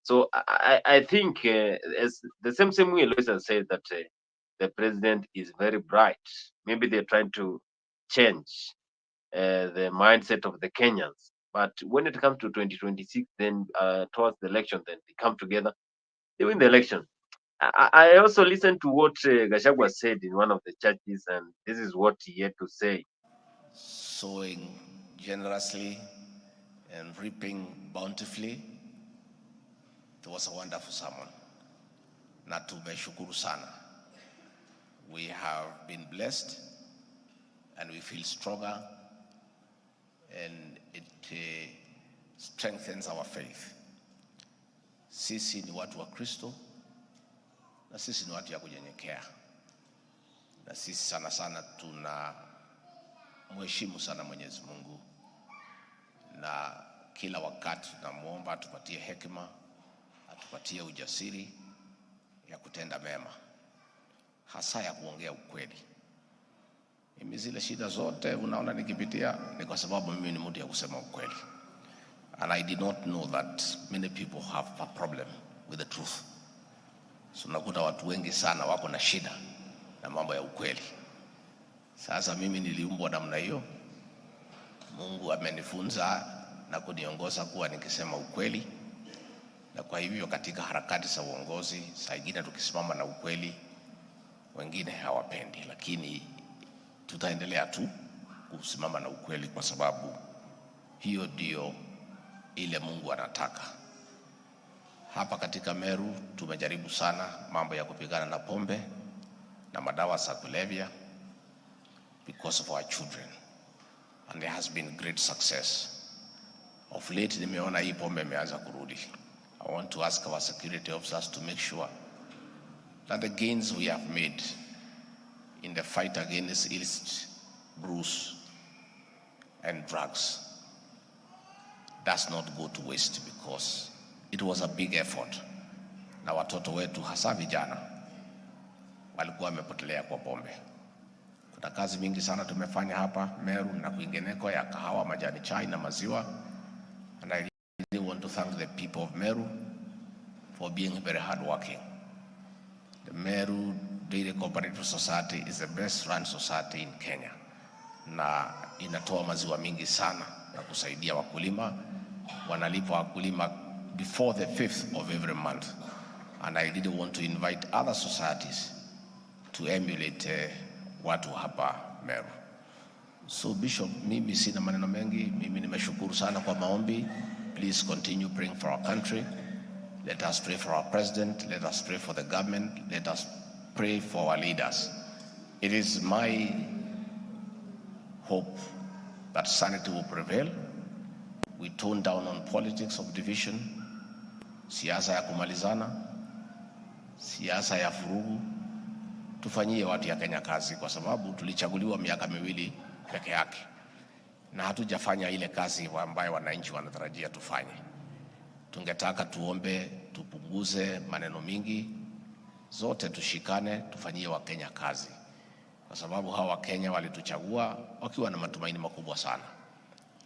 Speaker 1: So I think as the same way Loisa said that the president is very bright. Maybe they're trying to change the mindset of the Kenyans. But when it comes to 2026, then towards the election, then they come together, they win the election. I also listened to what Gachagua said in one of the churches, and this is what he had to say.
Speaker 5: Sowing generously and reaping bountifully. It was a wonderful sermon. Na tumeshukuru sana. We have been blessed and we feel stronger, and it strengthens our faith. Sisi ni watu wa Kristo na sisi ni watu ya kunyenyekea. Na sisi sana sana tuna mheshimu sana Mwenyezi Mungu, na kila wakati tunamuomba atupatie hekima, atupatie ujasiri ya kutenda mema, hasa ya kuongea ukweli. Mimi zile shida zote unaona nikipitia ni kwa sababu mimi ni mtu ya kusema ukweli. And I did not know that many people have a problem with the truth. So nakuta watu wengi sana wako na shida na mambo ya ukweli. Sasa mimi niliumbwa namna hiyo. Mungu amenifunza na kuniongoza kuwa nikisema ukweli. Na kwa hivyo katika harakati za uongozi, saa ingine tukisimama na ukweli, wengine hawapendi, lakini tutaendelea tu kusimama na ukweli kwa sababu hiyo ndio ile Mungu anataka. Hapa katika Meru tumejaribu sana mambo ya kupigana na pombe na madawa za kulevya because of our children, and there has been great success. Of late nimeona hii pombe imeanza kurudi. I want to ask our security officers to make sure that the gains we have made in the fight against illicit brews and drugs does not go to waste, because it was a big effort. Na watoto wetu hasa vijana walikuwa wamepotelea kwa pombe. Kuna kazi mingi sana tumefanya hapa Meru na kwingineko ya kahawa, majani chai na maziwa. And I really want to thank the people of Meru for being very hardworking. The Meru Dairy Cooperative Society is the best run society in Kenya. Na inatoa maziwa mingi sana na kusaidia wakulima. Wanalipa wakulima before the 5th of every month. And I really want to invite other societies to emulate watu hapa Meru. So Bishop, mimi sina maneno mengi. Mimi nimeshukuru sana kwa maombi. Please continue praying for our country. Let us pray for our president. Let us pray for the government. Let us pray for our leaders. It is my hope that sanity will prevail. We tone down on politics of division, siasa ya kumalizana, siasa ya furugu. Tufanyie watu ya Kenya kazi, kwa sababu tulichaguliwa miaka miwili peke yake na hatujafanya ile kazi ambayo wananchi wanatarajia tufanye. Tungetaka tuombe tupunguze maneno mingi, zote tushikane, tufanyie Wakenya kazi, kwa sababu hawa Wakenya walituchagua wakiwa na matumaini makubwa sana,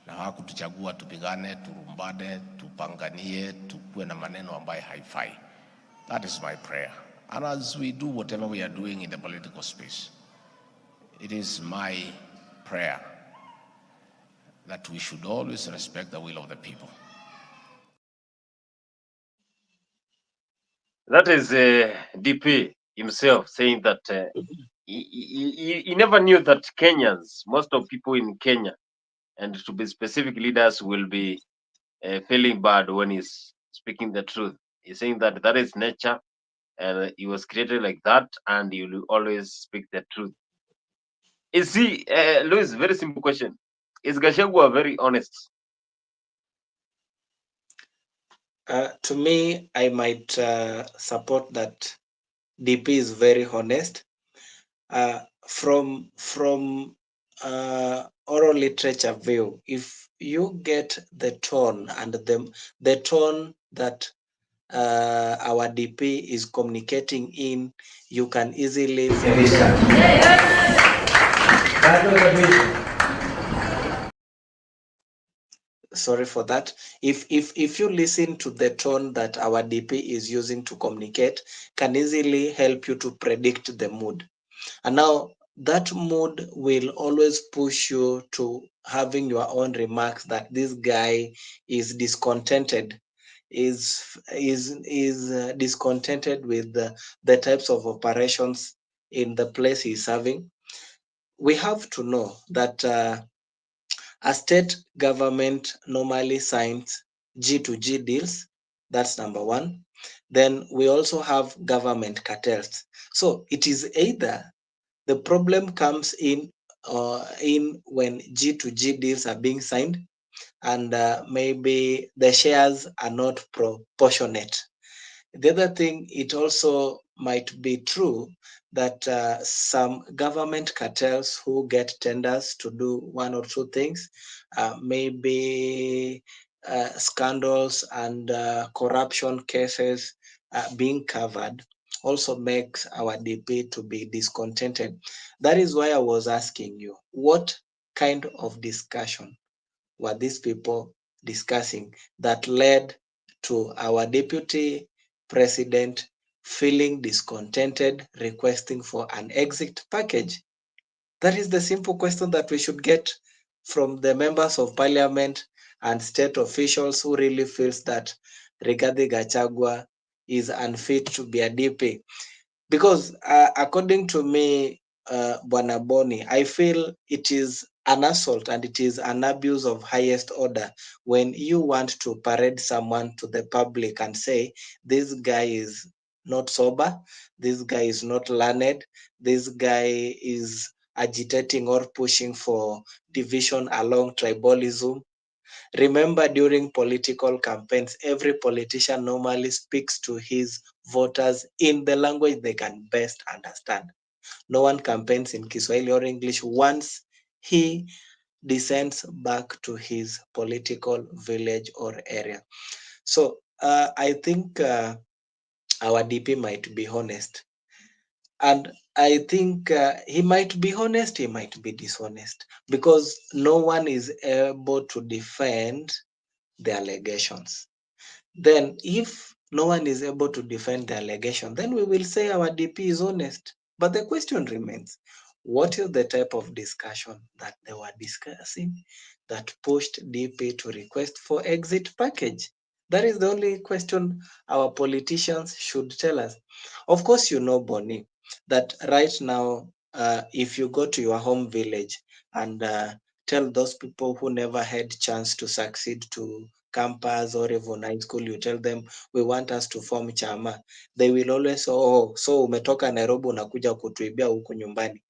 Speaker 5: na hawakutuchagua tupigane, turumbane, tupanganie, tukue na maneno ambayo haifai. That is my prayer. And as we do whatever we are doing in the political space, it is my prayer that we should always respect the will of the people.
Speaker 1: That is DP himself saying that he never knew that Kenyans, most of people in Kenya, and to be specific, leaders will be feeling bad when he's speaking the truth. He's saying that that is nature, and he was created like that, and he will always speak the truth. Is he, Louis, very simple question. Is Gachagua very honest?
Speaker 2: To me, I might support that DP is very honest. From oral literature view, if you get the tone and the tone that our DP is communicating in, you can easily sorry for that. If you listen to the tone that our DP is using to communicate, can easily help you to predict the mood. And now that mood will always push you to having your own remarks that this guy is discontented, is discontented with the types of operations in the place he's serving. We have to know that a state government normally signs G2G deals. That's number one. Then we also have government cartels. So it is either the problem comes in when G2G deals are being signed, and maybe the shares are not proportionate. The other thing, it also might be true that some government cartels who get tenders to do one or two things, maybe scandals and corruption cases being covered, also makes our DP to be discontented. That is why I was asking you, what kind of discussion were these people discussing that led to our deputy president feeling discontented, requesting for an exit package? That is the simple question that we should get from the members of parliament and state officials who really feels that Rigathi Gachagua is unfit to be a DP. Because according to me, Bwana Boni, I feel it is an assault and it is an abuse of highest order when you want to parade someone to the public and say, this guy is not sober, this guy is not learned, this guy is agitating or pushing for division along tribalism. Remember, during political campaigns, every politician normally speaks to his voters in the language they can best understand. No one campaigns in Kiswahili or English once he descends back to his political village or area. So I think our DP might be honest. And I think he might be honest, he might be dishonest, because no one is able to defend the allegations. Then if no one is able to defend the allegation, then we will say our DP is honest. But the question remains, what is the type of discussion that they were discussing that pushed DP to request for exit package? That is the only question our politicians should tell us. Of course, you know, Bonnie, that right now, if you go to your home village and tell those people who never had chance to succeed to campus or even high school, you tell them we want us to form chama, they will always say, oh, so umetoka Nairobi unakuja kutuibia huku nyumbani.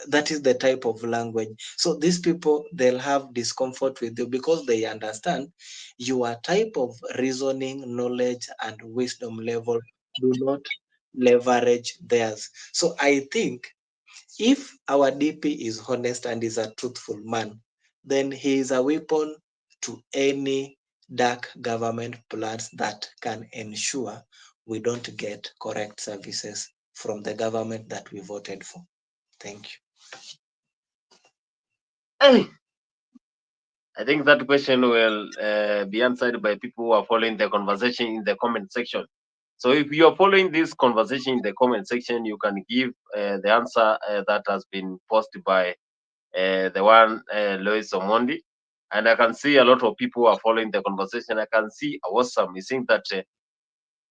Speaker 2: That is the type of language. So these people, they'll have discomfort with you because they understand your type of reasoning, knowledge, and wisdom level do not leverage theirs. So I think if our DP is honest and is a truthful man, then he is a weapon to any dark government plans that can ensure we don't get correct services from the government that we voted for. Thank you.
Speaker 1: Hey, I think that question will be answered by people who are following the conversation in the comment section. So if you are following this conversation in the comment section, you can give the answer that has been posted by the one Lois Omondi. And I can see a lot of people who are following the conversation. I can see Awesome is saying that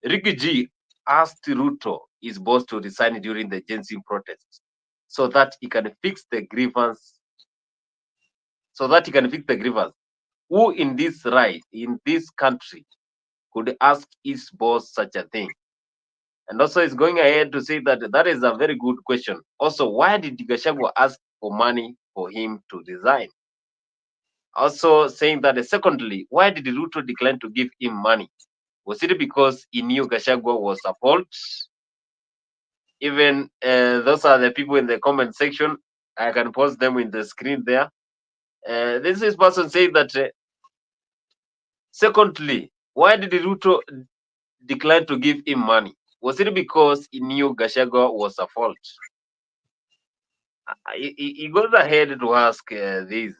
Speaker 1: Ricky G asked Ruto his boss to resign during the Gen Z protests so that he can fix the grievance. Who in this country could ask his boss such a thing? And also is going ahead to say that that is a very good question. Also, why did Gachagua ask for money for him to resign? Also saying that secondly, why did Ruto decline to give him money? Was it because he knew Gachagua was a fault? Even those are the people in the comment section. I can post them in the screen there. This is person saying that secondly, why did Ruto decline to give him money? Was it because he knew Gachagua was a fault? He goes ahead to ask this.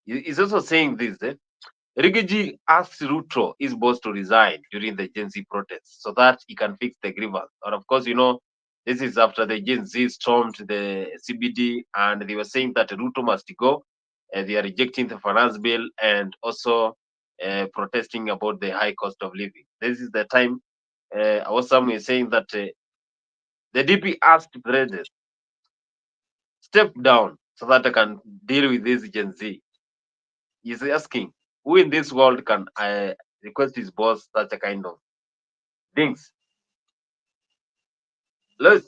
Speaker 1: He's also saying this. Rigiji asked Ruto, his boss, to resign during the Gen Z protests so that he can fix the grievance. And of course, this is after the Gen Z stormed the CBD and they were saying that Ruto must go. They are rejecting the finance bill and also protesting about the high cost of living. This is the time Awesome is saying that the DP asked President, step down so that I can deal with this Gen Z. He's asking, who in this world can request his boss such a kind of things? Do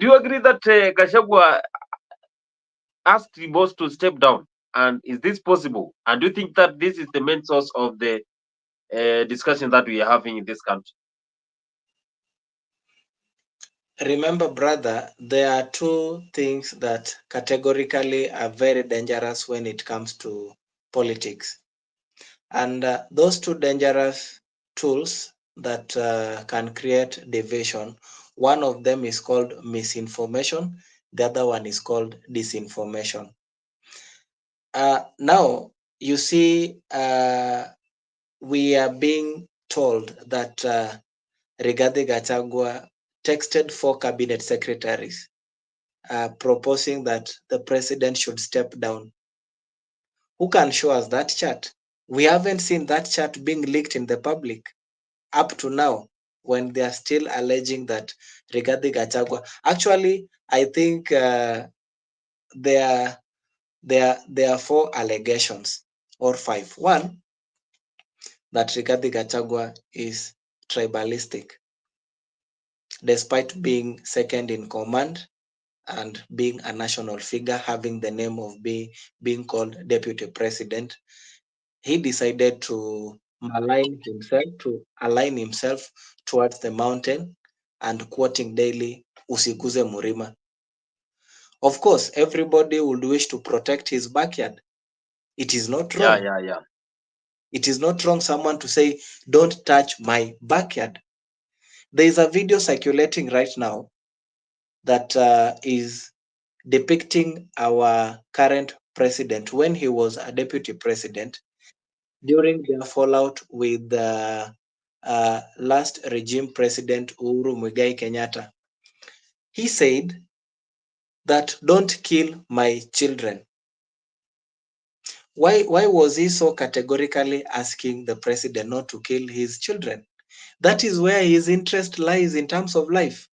Speaker 1: you agree that Gachagua asked the boss to step down? And is this possible? And do you think that this is the main source of the discussion that we are having in this country?
Speaker 2: Remember, brother, there are two things that categorically are very dangerous when it comes to politics. And those two dangerous tools that can create division, one of them is called misinformation, the other one is called disinformation. Now, you see, we are being told that Rigathi Gachagua texted 4 cabinet secretaries proposing that the president should step down. Who can show us that chat? We haven't seen that chat being leaked in the public up to now, when they are still alleging that Rigathi Gachagua. Actually, I think there are 4 allegations or 5. One, that Rigathi Gachagua is tribalistic, despite being second in command and being a national figure, having the name of being called deputy president. He decided to align himself towards the mountain and quoting daily, usiguze Murima. Of course, everybody would wish to protect his backyard. It is not wrong.
Speaker 1: Yeah.
Speaker 2: It is not wrong someone to say, don't touch my backyard. There is a video circulating right now that is depicting our current president when he was a deputy president during their fallout with the last regime president Uhuru Muigai Kenyatta. He said that don't kill my children. Why was he so categorically asking the president not to kill his children? That is where his interest lies in terms of life.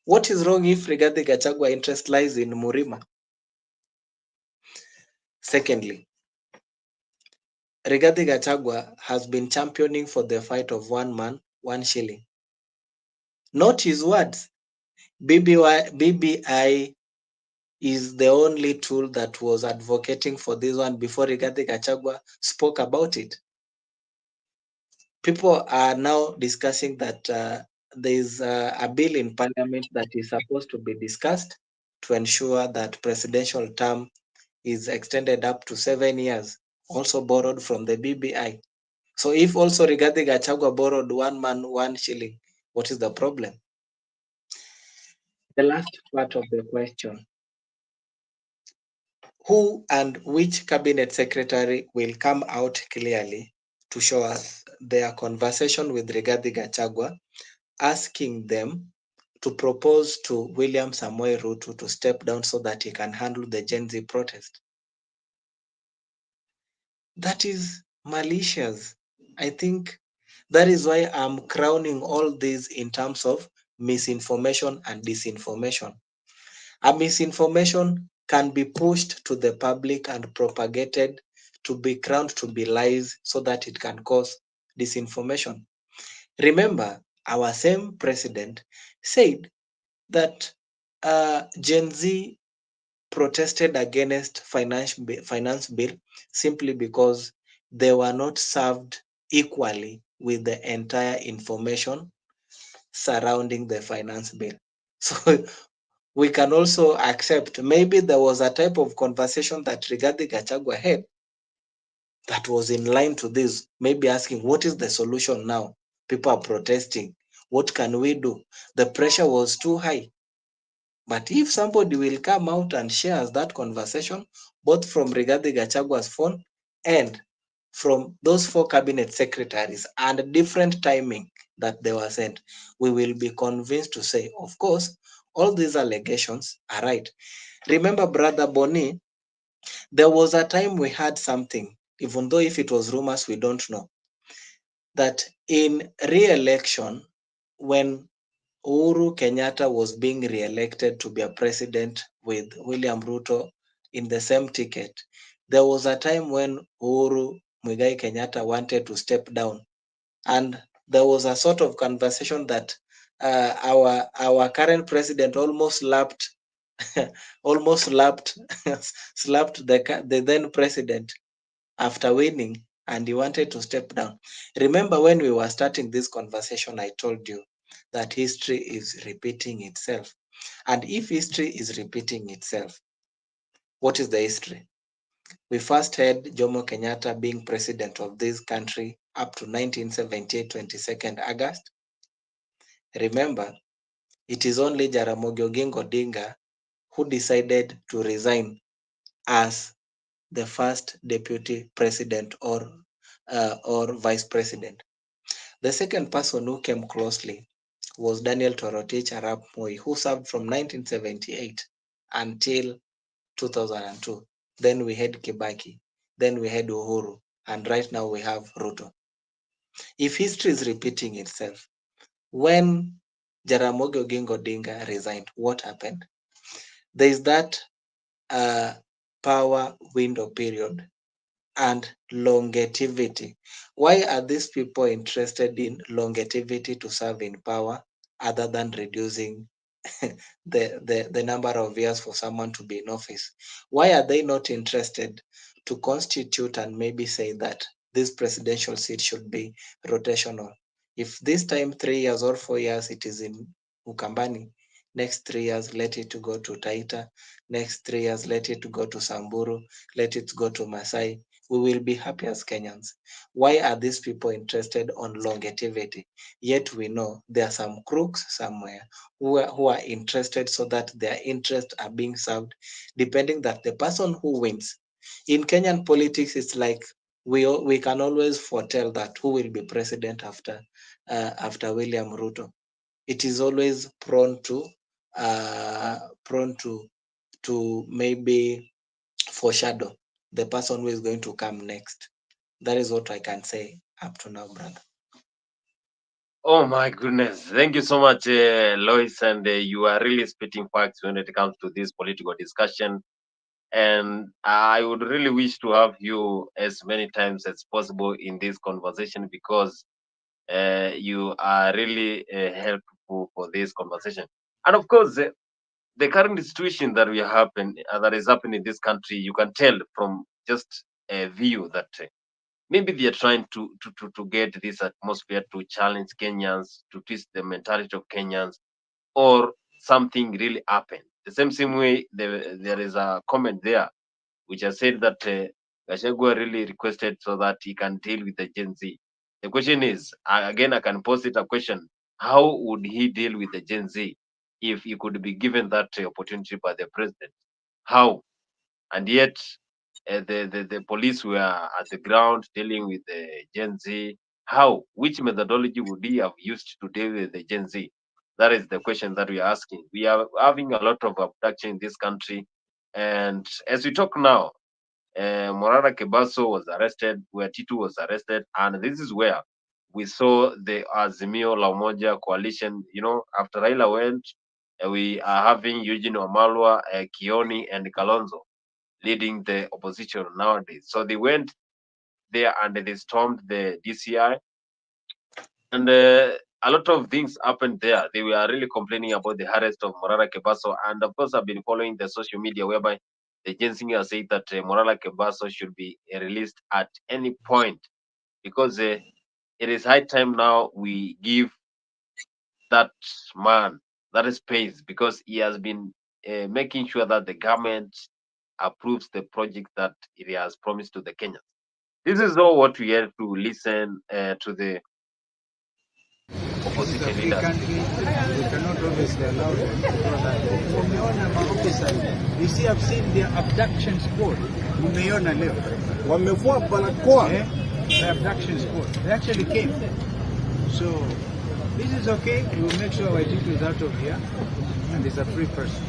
Speaker 2: What is wrong if Rigathi Gachagua interest lies in Murima? Secondly, Rigathi Gachagua has been championing for the fight of one man, 1 shilling. Not his words. BBI is the only tool that was advocating for this one before Rigathi Gachagua spoke about it. People are now discussing that there is a bill in parliament that is supposed to be discussed to ensure that presidential term is extended up to 7 years, also borrowed from the BBI. So if also Rigathi Gachagua borrowed 1 man, 1 shilling, what is the problem? The last part of the question: who and which cabinet secretary will come out clearly to show us their conversation with Rigathi Gachagua, asking them to propose to William Samoei Ruto to step down so that he can handle the Gen Z protest? That is malicious. I think that is why I'm crowning all this in terms of misinformation and disinformation. A misinformation can be pushed to the public and propagated to be crowned to be lies so that it can cause disinformation. Remember, our same president said that Gen Z protested against finance bill simply because they were not served equally with the entire information surrounding the finance bill. So we can also accept maybe there was a type of conversation that Rigathi Gachagua had that was in line to this, maybe asking, what is the solution now? People are protesting. What can we do? The pressure was too high. But if somebody will come out and shares that conversation, both from Rigathi Gachagua's phone and from those 4 cabinet secretaries and different timing that they were sent, we will be convinced to say, of course, all these allegations are right. Remember, Brother Boni, there was a time we had something, even though if it was rumors, we don't know, that in re-election, when Uhuru Kenyatta was being re-elected to be a president with William Ruto in the same ticket, there was a time when Uhuru Muigai Kenyatta wanted to step down, and there was a sort of conversation that our current president almost slapped slapped the then president after winning, and he wanted to step down. Remember, when we were starting this conversation, I told you that history is repeating itself. And if history is repeating itself, what is the history? We first had Jomo Kenyatta being president of this country up to 1978, 22nd August. Remember, it is only Jaramogi Oginga Odinga who decided to resign as the first deputy president or vice president. The second person who came closely was Daniel Toroitich arap Moi, who served from 1978 until 2002. Then we had Kibaki, then we had Uhuru, and right now we have Ruto. If history is repeating itself, when Jaramogi Oginga Odinga resigned, what happened? There is that power window period and longevity. Why are these people interested in longevity to serve in power other than reducing the number of years for someone to be in office? Why are they not interested to constitute and maybe say that this presidential seat should be rotational? If this time 3 years or 4 years it is in Ukambani, next 3 years let it to go to Taita, next 3 years let it to go to Samburu, let it go to Masai. We will be happy as Kenyans. Why are these people interested on longevity? Yet we know there are some crooks somewhere who are interested so that their interests are being served, depending that the person who wins. In Kenyan politics, it's like we can always foretell that who will be president after William Ruto. It is always prone to maybe foreshadow the person who is going to come next. That is what I can say up to now, brother.
Speaker 1: Oh my goodness. Thank you so much, Lois. And you are really spitting facts when it comes to this political discussion. And I would really wish to have you as many times as possible in this conversation, because you are really helpful for this conversation. And of course, the current situation that that is happening in this country, you can tell from just a view that maybe they are trying to get this atmosphere to challenge Kenyans, to twist the mentality of Kenyans, or something really happened. The same way there is a comment there which has said that Gachagua really requested so that he can deal with the Gen Z. The question is, again, I can pose it a question: how would he deal with the Gen Z if he could be given that opportunity by the president? How? And yet, the police were at the ground dealing with the Gen Z. How? Which methodology would he have used to deal with the Gen Z? That is the question that we are asking. We are having a lot of abduction in this country, and as we talk now, Morara Kebaso was arrested, where Titu was arrested, and this is where we saw the Azimio La Umoja coalition. You know, after Raila went, we are having Eugene Wamalwa, Kioni, and Kalonzo leading the opposition nowadays. So they went there and they stormed the DCI, and a lot of things happened there. They were really complaining about the arrest of Morara Kebaso, and of course, I've been following the social media whereby the Gen Singer said that Morala Kebaso should be released at any point, because it is high time now we give that man that space, because he has been making sure that the government approves the project that it has promised to the Kenyans. This is all what we have to listen to the
Speaker 3: This is a
Speaker 1: opposition
Speaker 3: free
Speaker 1: leaders.
Speaker 3: country. We cannot obviously allow them to go that way. Umeona maofisa, you see, I've seen their abduction squad. Umeona leo.
Speaker 6: Wamevua barakoa.
Speaker 3: The abduction squad. They actually came. So this is okay. We will make sure Waititu is out of here and is a free person.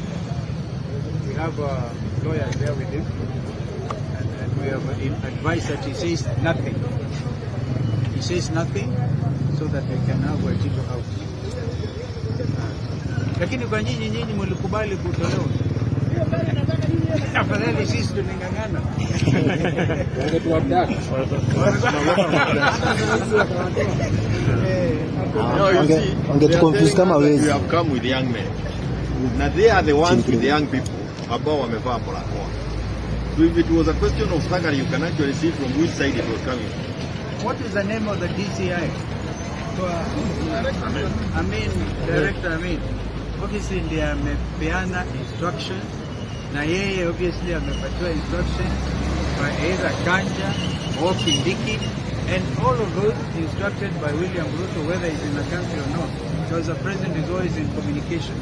Speaker 3: We have lawyers there with him, and we have advised that he says nothing. He says nothing, so that we can have Waititu out. Lakini kwa nyinyi mlikubali kutolewa. Afadhali sisi tunang'ang'ana.
Speaker 6: No, you see, they are telling us that we have come with young men. Now they are the ones with the young people ambao wamevaa barakoa. So if it was a question of staggering, you can actually see from which side it was coming.
Speaker 3: What is the name of the DCI? Director Amin. Obviously ndiye amepeana instructions, na yeye obviously amepatiwa instructions by either Kanja or Kindiki, and all of those instructed by William Ruto, whether he's in the country or not, because the president is always in communication.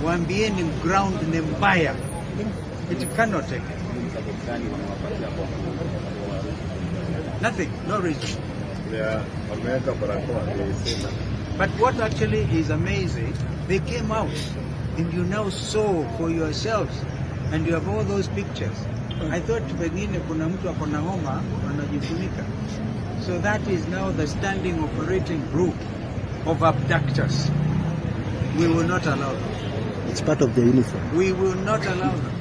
Speaker 3: Waambieni ground ni mbaya. It cannot take it. Nothing, no reason. But what actually is amazing, they came out and you now saw for yourselves, and you have all those pictures. I thought pengine kuna mtu akona homa anajifunika. So that is now the standing operating group of abductors. We will not allow them.
Speaker 6: It's part of the uniform.
Speaker 3: We will not allow them.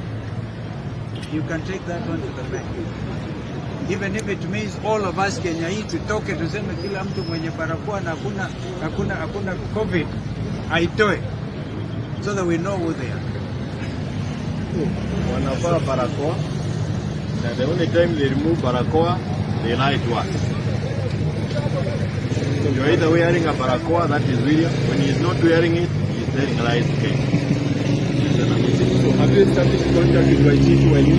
Speaker 3: You can take that one to the bank. Even if it means all of us Kenya hii tutoke tuseme kila mtu mwenye barakoa na hakuna COVID aitoe, so that we know who they are.
Speaker 6: Wanavaa barakoa, and the only time they remove barakoa, they lie to us. So you're either wearing a barakoa, that is William. When he is not wearing it, he is telling lies to Kenya. So have you established contact with Waititu when you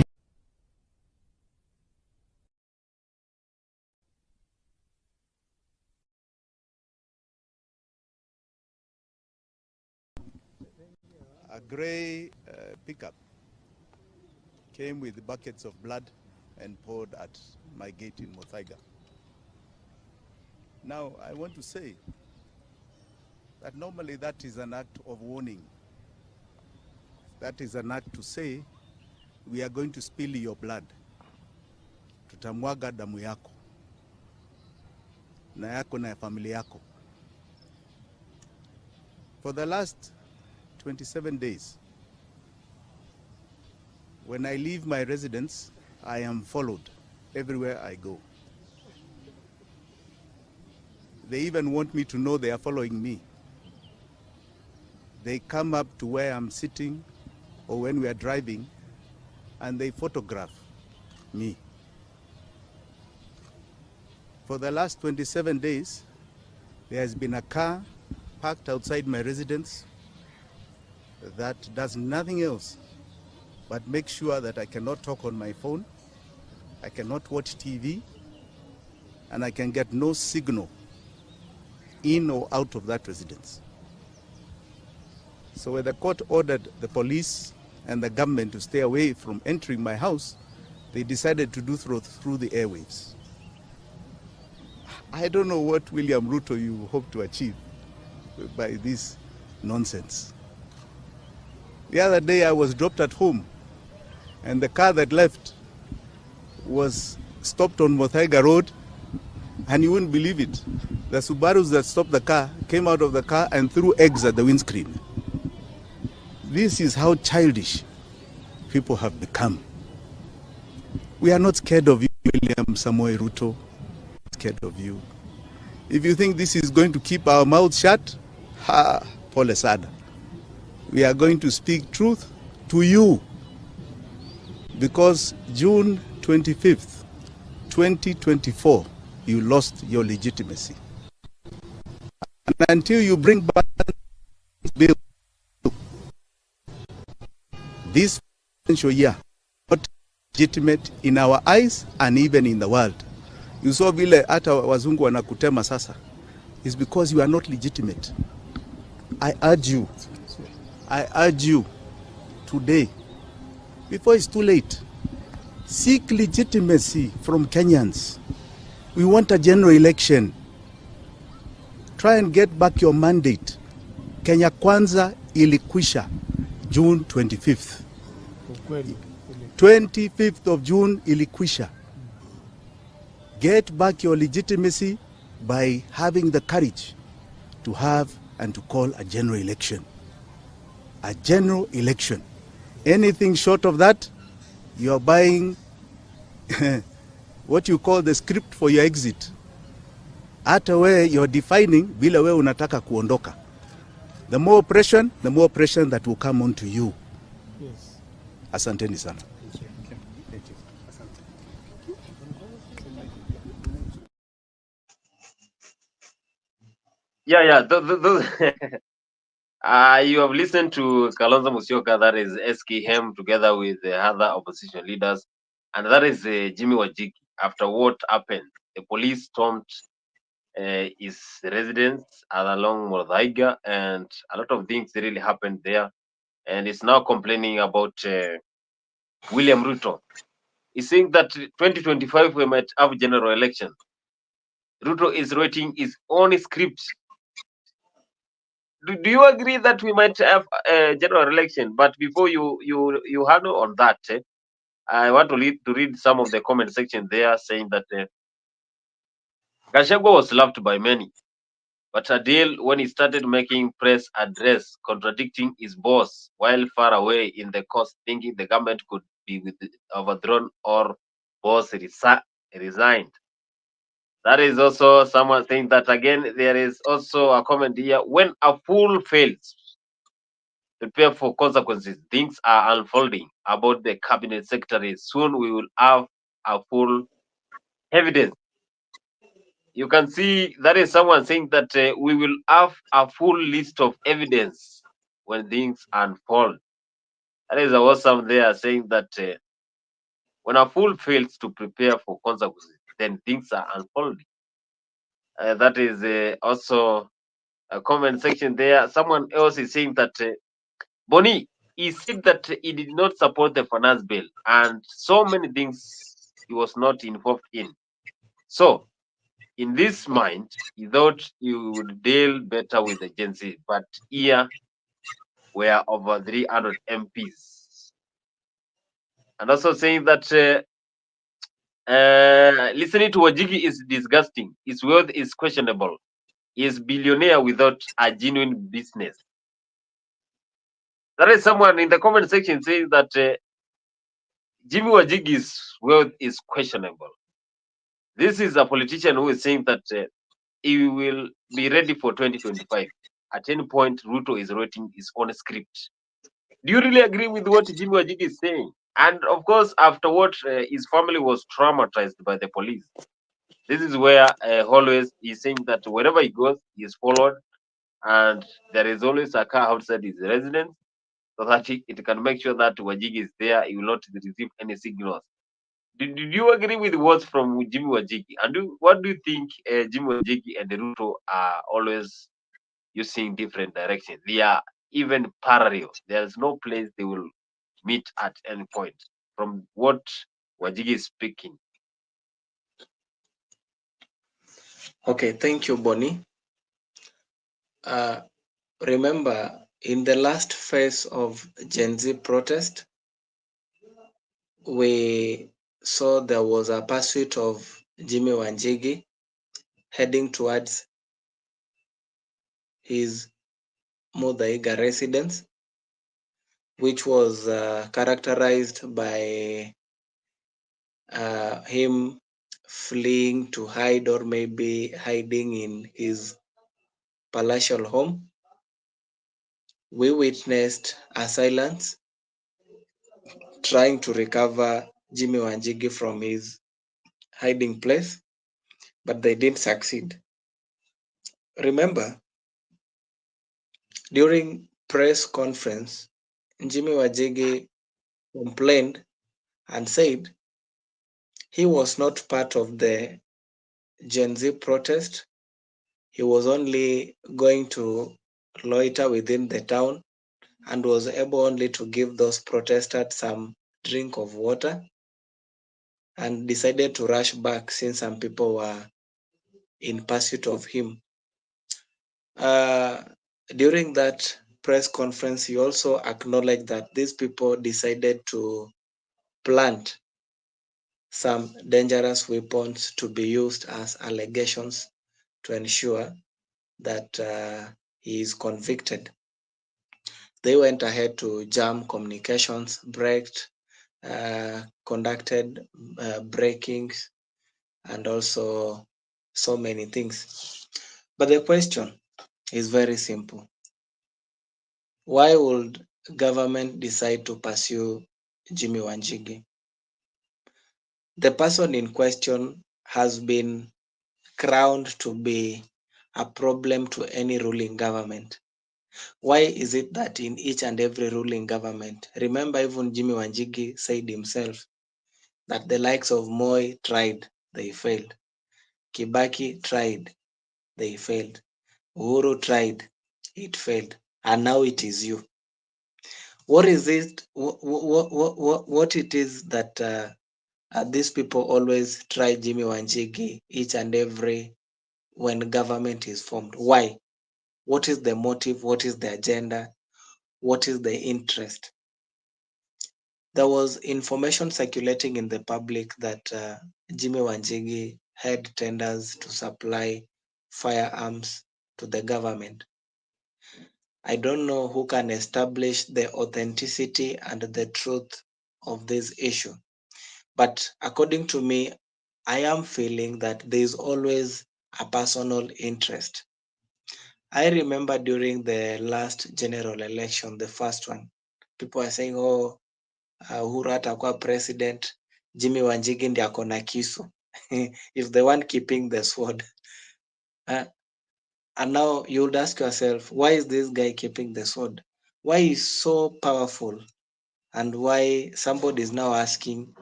Speaker 7: A grey pickup came with buckets of blood and poured at my gate in Muthaiga. Now, I want to say that normally that is an act of warning. That is an act to say, we are going to spill your blood. Tutamwaga damu yako na yako na familia yako. For the last 27 days, When I leave my residence, I am followed everywhere I go. They even want me to know they are following me. They come up to where I'm sitting or when we are driving and they photograph me. For the last 27 days, there has been a car parked outside my residence that does nothing else but make sure that I cannot talk on my phone, I cannot watch TV, and I can get no signal in or out of that residence. So when the court ordered the police and the government to stay away from entering my house, they decided to do through the airwaves. I don't know what William Ruto you hope to achieve by this nonsense. The other day I was dropped at home and the car that left was stopped on Muthaiga Road, and you wouldn't believe it. The Subarus that stopped the car came out of the car and threw eggs at the windscreen. This is how childish people have become. We are not scared of you, William Samoei Ruto. Scared of you. If you think this is going to keep our mouths shut, pole sana. We are going to speak truth to you, because June 25th, 2024, you lost your legitimacy. And until you bring back this bill, this financial year, not legitimate in our eyes and even in the world. You saw vile hata wazungu wanakutema sasa. It's because you are not legitimate. I urge you today, before it's too late, seek legitimacy from Kenyans. We want a general election. Try and get back your mandate. Kenya Kwanza ilikwisha June 25th. 25th of June ilikwisha. Get back your legitimacy by having the courage to have and to call a general election. A general election. Anything short of that, you are buying what you call the script for your exit. Hata where you're defining vile wewe unataka kuondoka. The more oppression that will come onto you. Yes. Asanteni sana. Thank you.
Speaker 1: Yeah. Those you have listened to Kalonzo Musyoka, that is SKM, together with the other opposition leaders, and that is Jimmy Wajiki. After what happened, the police stormed his residence along Muthaiga, and a lot of things really happened there. And he's now complaining about William Ruto. He's saying that 2025 we might have general election. Ruto is writing his own script. Do you agree that we might have a general election? But before you handle on that, I want to read some of the comment section there, saying that Gachagua was loved by many, but Adele, when he started making press address contradicting his boss while far away in the coast, thinking the government could be overthrown or boss resigned. That is also someone saying that again. There is also a comment here: when a fool fails, prepare for consequences. Things are unfolding about the cabinet secretary. Soon we will have a full evidence. You can see that is someone saying that we will have a full list of evidence when things unfold. That is awesome. They are saying that when a fool fails to prepare for consequences, then things are unfolding. That is also a comment section there. Someone else is saying that Boni, he said that he did not support the finance bill and so many things he was not involved in. So, in this mind, he thought he would deal better with the agency, but here were over 300 MPs. And also saying that listening to Wajigi is disgusting. His wealth is questionable. He is billionaire without a genuine business. There is someone in the comment section saying that Jimmy Wajigi's wealth is questionable. This is a politician who is saying that he will be ready for 2025. At any point, Ruto is writing his own script. Do you really agree with what Jimmy Wajigi is saying? And of course, after what his family was traumatized by the police, this is where always he's saying that wherever he goes, he is followed, and there is always a car outside his residence so that it can make sure that Wajigi is there. He will not receive any signals. Did you agree with words from Jimmy Wajigi? And what do you think Jimmy Wajigi and Ruto are always using different directions? They are even parallel. There's no place they will meet at any point. From what Wajigi is speaking.
Speaker 2: Okay, thank you, Bonnie. Remember, in the last phase of Gen Z protest, we saw there was a pursuit of Jimmy Wanjigi heading towards his Muthaiga residence, which was characterized by him fleeing to hide or maybe hiding in his palatial home. We witnessed a silence trying to recover Jimmy Wanjigi from his hiding place, but they didn't succeed. Remember, during press conference, Jimmy Wanjigi complained and said he was not part of the Gen Z protest. He was only going to loiter within the town and was able only to give those protesters some drink of water and decided to rush back since some people were in pursuit of him. During that press conference, he also acknowledged that these people decided to plant some dangerous weapons to be used as allegations to ensure that he is convicted. They went ahead to jam communications, braked, conducted breakings, and also so many things. But the question is very simple. Why would government decide to pursue Jimmy Wanjigi? The person in question has been crowned to be a problem to any ruling government. Why is it that in each and every ruling government, remember even Jimmy Wanjigi said himself that the likes of Moi tried, they failed. Kibaki tried, they failed. Uhuru tried, it failed. And now it is you. What is it? What it is that these people always try Jimmy Wanjigi each and every when government is formed? Why? What is the motive? What is the agenda? What is the interest? There was information circulating in the public that Jimmy Wanjigi had tenders to supply firearms to the government. I don't know who can establish the authenticity and the truth of this issue. But according to me, I am feeling that there is always a personal interest. I remember during the last general election, the first one, people are saying, oh, Uhuru atakuwa president, Jimmy Wanjigi ndiye ako na kisu. If the one keeping the sword. And now you would ask yourself, why is this guy keeping the sword? Why is so powerful? And why somebody is now asking,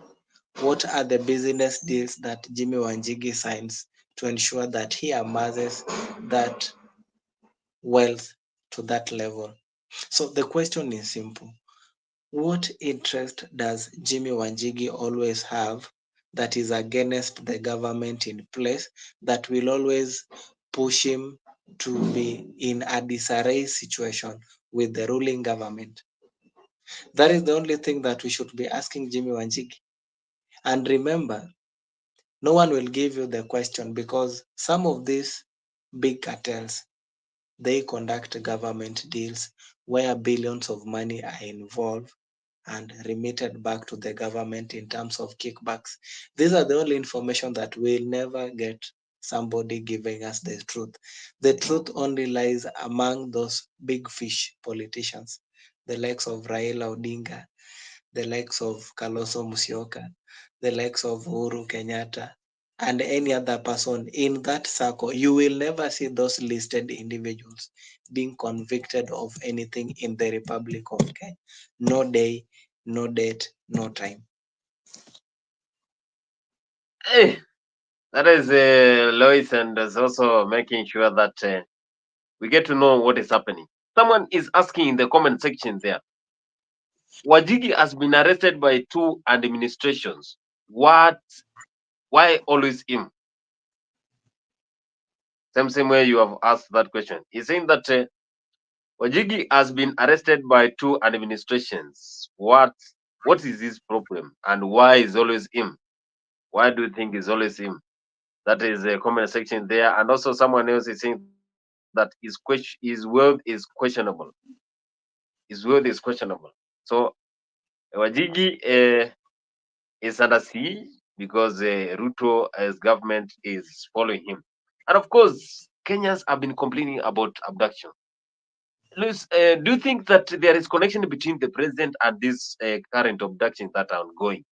Speaker 2: what are the business deals that Jimmy Wanjigi signs to ensure that he amasses that wealth to that level? So the question is simple. What interest does Jimmy Wanjigi always have that is against the government in place, that will always push him to be in a disarray situation with the ruling government? That is the only thing that we should be asking Jimmy Wanjigi. And remember, no one will give you the question because some of these big cartels, they conduct government deals where billions of money are involved and remitted back to the government in terms of kickbacks. These are the only information that we'll never get somebody giving us the truth. The truth only lies among those big fish politicians, the likes of Raila Odinga, the likes of Kalonzo Musyoka, the likes of Uhuru Kenyatta, and any other person in that circle. You will never see those listed individuals being convicted of anything in the Republic of Kenya. No day, no date, no time.
Speaker 1: Hey, that is Lois, and is also making sure that we get to know what is happening. Someone is asking in the comment section there. Wajigi has been arrested by 2 administrations. What? Why always him? Same way you have asked that question. He's saying that Wajigi has been arrested by 2 administrations. What is his problem, and why is always him? Why do you think it's always him? That is a comment section there, and also someone else is saying that his word is questionable. His word is questionable. So Wajigi is under siege because Ruto's government is following him, and of course Kenyans have been complaining about abduction. Luis, do you think that there is connection between the president and these current abductions that are ongoing,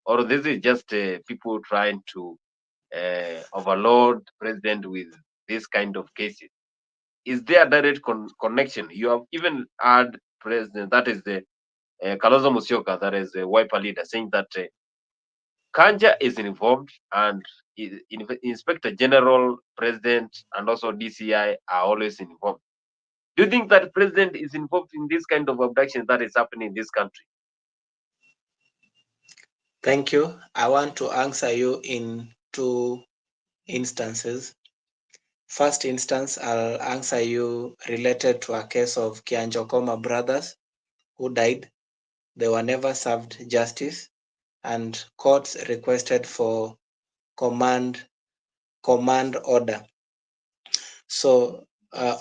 Speaker 1: or this is just people trying to overload president with this kind of cases? Is there a direct connection? You have even had president, that is the Kalonzo Musyoka, that is the Wiper leader, saying that Kanja is involved, and Inspector General, President, and also DCI are always involved. Do you think that president is involved in this kind of abduction that is happening in this country?
Speaker 2: Thank you. I want to answer you in 2 instances. First instance, I'll answer you related to a case of Kianjokoma brothers who died. They were never served justice, and courts requested for command order. So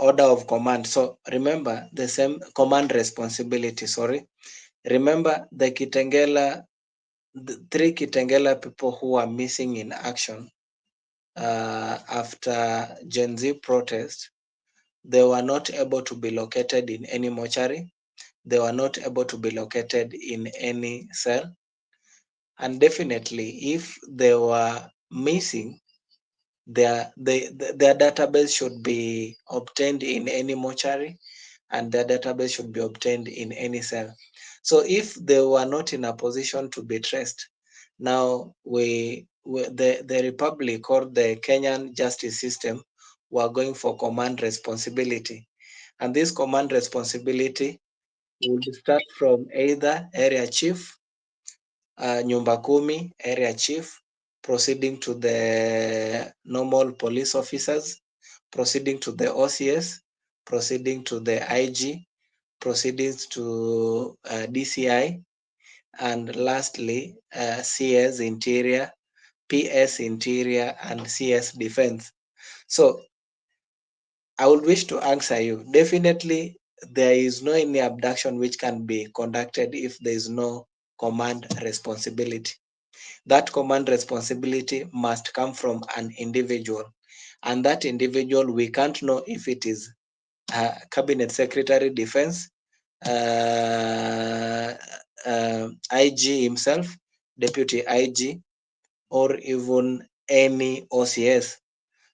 Speaker 2: order of command. So remember the same command responsibility. Sorry. Remember the 3 Kitengela people who are missing in action after Gen Z protest. They were not able to be located in any mortuary. They were not able to be located in any cell. And definitely, if they were missing, their database should be obtained in any mortuary, and their database should be obtained in any cell. So if they were not in a position to be traced, now the Republic or the Kenyan justice system were going for command responsibility. And this command responsibility would start from either area chief, Nyumba Kumi, area chief, proceeding to the normal police officers, proceeding to the OCS, proceeding to the IG, proceeding to DCI, and lastly, CS Interior, PS Interior, and CS Defense. So I would wish to answer you. Definitely, there is no any abduction which can be conducted if there is no command responsibility. That command responsibility must come from an individual. And that individual, we can't know if it is Cabinet Secretary Defense, IG himself, Deputy IG, or even any OCS.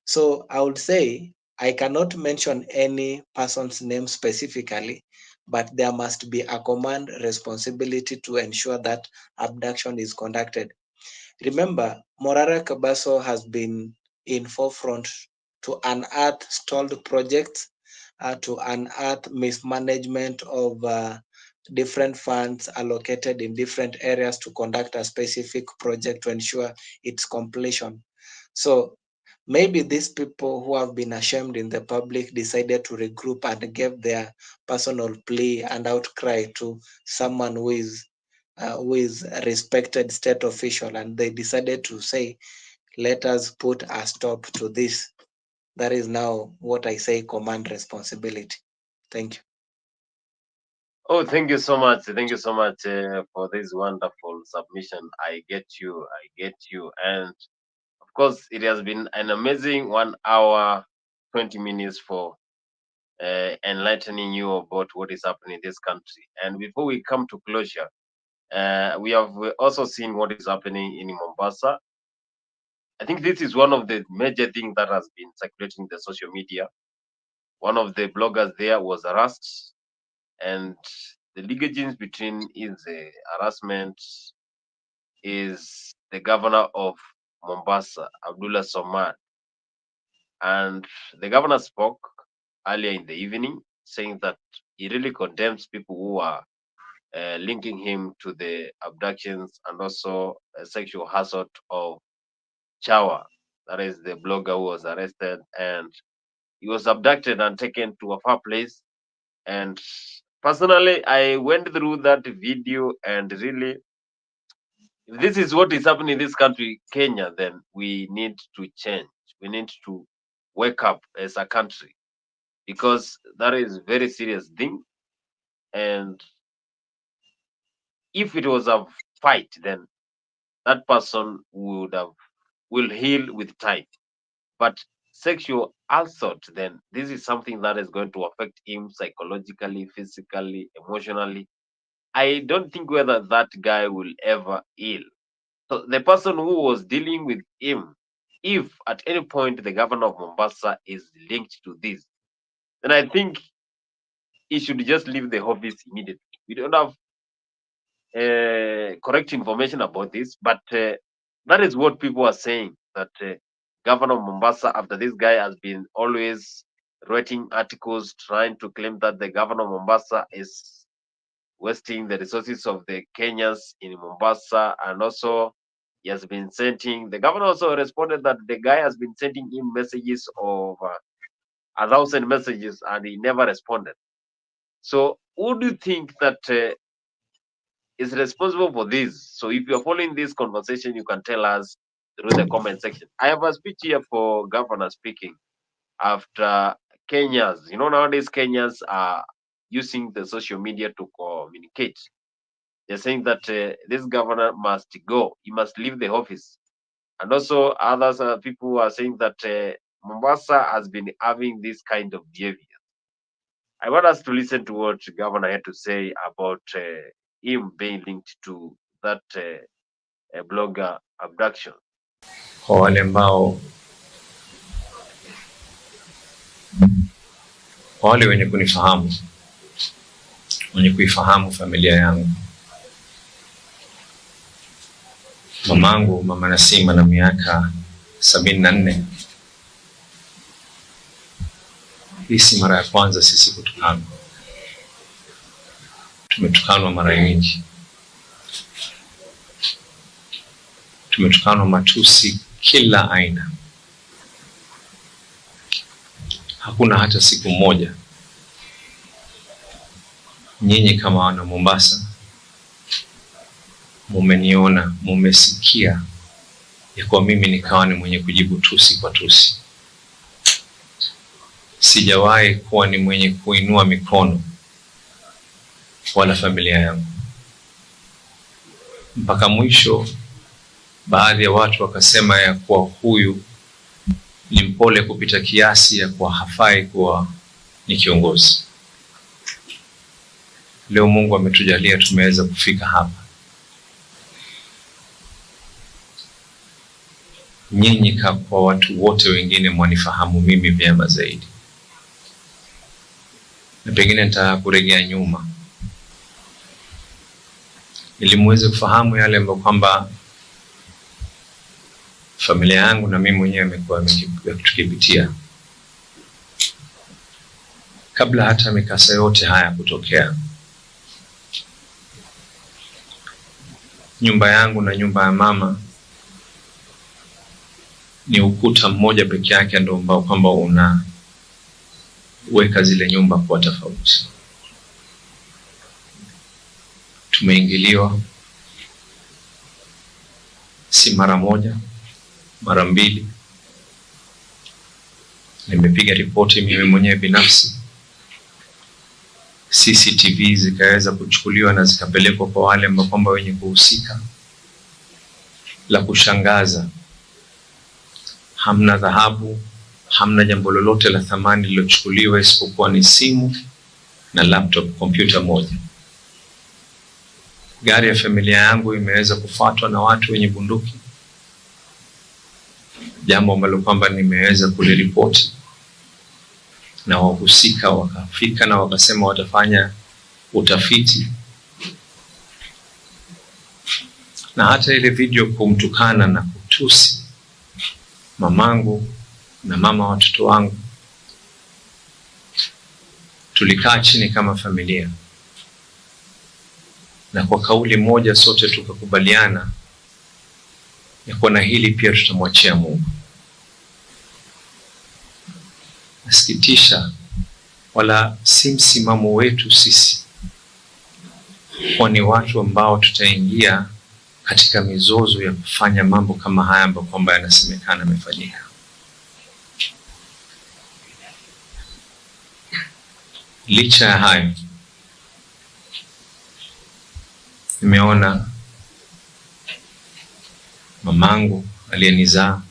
Speaker 2: So I would say I cannot mention any person's name specifically, but there must be a command responsibility to ensure that abduction is conducted. Remember, Morara Kabaso has been in forefront to unearth stalled projects, to unearth mismanagement of different funds allocated in different areas to conduct a specific project to ensure its completion. So maybe these people who have been ashamed in the public decided to regroup and give their personal plea and outcry to someone who is a respected state official, and they decided to say, let us put a stop to this. That is now what I say command responsibility. Thank you.
Speaker 1: Oh, thank you so much. Thank you so much for this wonderful submission. I get you. I get you. And of course, it has been an amazing 1 hour, 20 minutes for enlightening you about what is happening in this country. And before we come to closure, we have also seen what is happening in Mombasa. I think this is one of the major things that has been circulating the social media. One of the bloggers there was arrested, and the ligations between his harassment is the governor of Mombasa, Abdullah Somad. And the governor spoke earlier in the evening saying that he really condemns people who are linking him to the abductions and also sexual assault of Chawa, that is the blogger who was arrested, and he was abducted and taken to a far place. And personally, I went through that video, and really, if this is what is happening in this country, Kenya, then we need to change. We need to wake up as a country, because that is very serious thing. And if it was a fight, then that person will heal with time. But sexual assault, then this is something that is going to affect him psychologically, physically, emotionally. I don't think whether that guy will ever heal. So the person who was dealing with him, if at any point the governor of Mombasa is linked to this, then I think he should just leave the office immediately. We don't have correct information about this, but that is what people are saying. That Governor of Mombasa, after this guy has been always writing articles trying to claim that the governor of Mombasa is wasting the resources of the Kenyans in Mombasa, and also he has been sending. The governor also responded that the guy has been sending him messages of 1,000 messages, and he never responded. So, who do you think that is responsible for this? So if you're following this conversation, you can tell us through the comment section. I have a speech here for governor speaking after Kenyans. You know, nowadays Kenyans are using the social media to communicate. They're saying that this governor must go. He must leave the office. And also others people are saying that Mombasa has been having this kind of behavior. I want us to listen to what governor had to say about him being linked to that blogger abduction.
Speaker 8: Kwa wale ambao kwa wale wenye kunifahamu, wenye kuifahamu familia yangu, mamangu mama Nasima na miaka 74. Hii si mara ya kwanza sisi kutukanwa. Tumetukanwa mara nyingi. Tumetukanwa matusi kila aina. Hakuna hata siku moja nyinyi kama wana Mombasa mumeniona, mumesikia ya kwa mimi nikawa ni mwenye kujibu tusi kwa tusi. Sijawahi kuwa ni mwenye kuinua mikono wala familia yangu. Mpaka mwisho baadhi ya watu wakasema ya kuwa huyu ni mpole kupita kiasi, ya kuwa hafai kuwa ni kiongozi. Leo Mungu ametujalia tumeweza kufika hapa. Nyinyi kwa watu wote wengine mwanifahamu mimi vyema zaidi. Na pengine nitakurejea nyuma ili muweze kufahamu yale ambayo kwamba familia yangu na mimi mwenyewe nimekuwa tukipitia kabla hata mikasa yote haya kutokea. Nyumba yangu na nyumba ya mama ni ukuta mmoja peke yake ndio ambao kwamba unaweka zile nyumba kwa tofauti. Tumeingiliwa si mara moja, mara mbili. Nimepiga ripoti mimi mwenyewe binafsi. CCTV zikaweza kuchukuliwa na zikapelekwa kwa wale ambao kwamba wenye kuhusika. La kushangaza, hamna dhahabu, hamna jambo lolote la thamani lilochukuliwa isipokuwa ni simu na laptop, kompyuta moja. Gari ya familia yangu imeweza kufuatwa na watu wenye bunduki, jambo ambalo kwamba nimeweza kuliripoti, na wahusika wakafika na wakasema watafanya utafiti. Na hata ile video kumtukana na kutusi mamangu na mama watoto wangu, tulikaa chini kama familia na kwa kauli moja sote tukakubaliana ya kuwa na hili pia tutamwachia Mungu. Nasikitisha, wala si msimamo wetu sisi kwa ni watu ambao tutaingia katika mizozo ya kufanya mambo kama haya ambayo kwamba yanasemekana yamefanyika. Licha ya hayo, nimeona mamangu aliyenizaa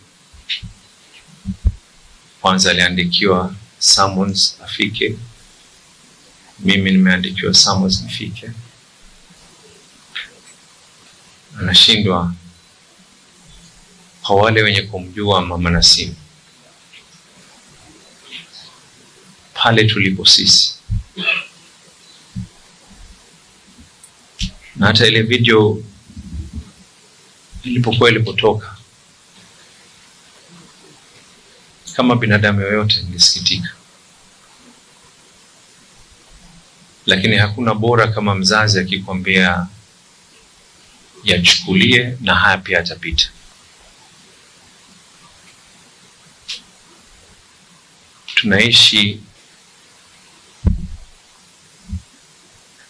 Speaker 8: kwanza aliandikiwa summons afike, mimi nimeandikiwa summons nifike. Anashindwa kwa wale wenye kumjua mama Nasimu pale tulipo sisi. Na hata ile video ilipotoka, kama binadamu yoyote nilisikitika, lakini hakuna bora kama mzazi akikwambia yachukulie na haya pia atapita. Tunaishi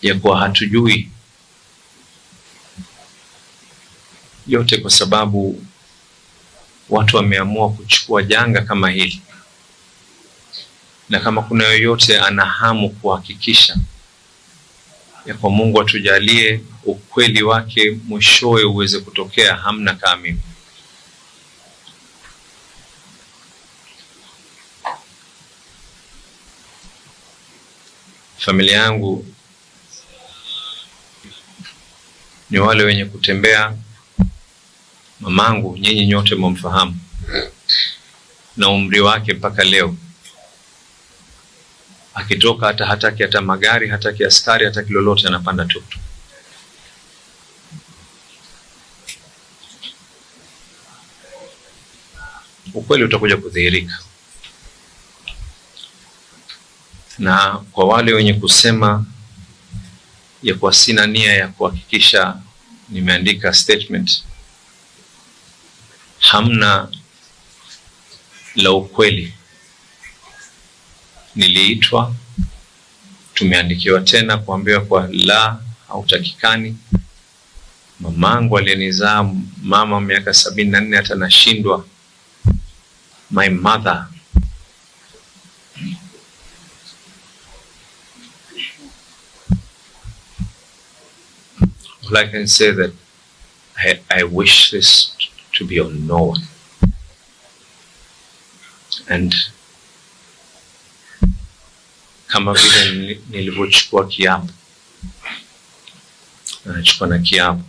Speaker 8: ya kuwa hatujui yote, kwa sababu watu wameamua kuchukua janga kama hili, na kama kuna yoyote ana hamu kuhakikisha ya kwa Mungu atujalie ukweli wake mwishowe uweze kutokea, hamna kama mimi. Familia yangu ni wale wenye kutembea. Mamangu nyinyi nyote mumfahamu, na umri wake mpaka leo akitoka hataki hata magari, hataki askari, hataki lolote, anapanda tuktuk. Ukweli utakuja kudhihirika, na kwa wale wenye kusema ya kwa sina nia ya kuhakikisha nimeandika statement, hamna la ukweli. Niliitwa, tumeandikiwa tena kuambiwa kwa la hautakikani. Mamangu aliyenizaa, mama miaka 74, hata nashindwa. My mother, all I can say that I wish this to be on no one. And kama vile nilivyochukua kiapo, nachukua na kiapo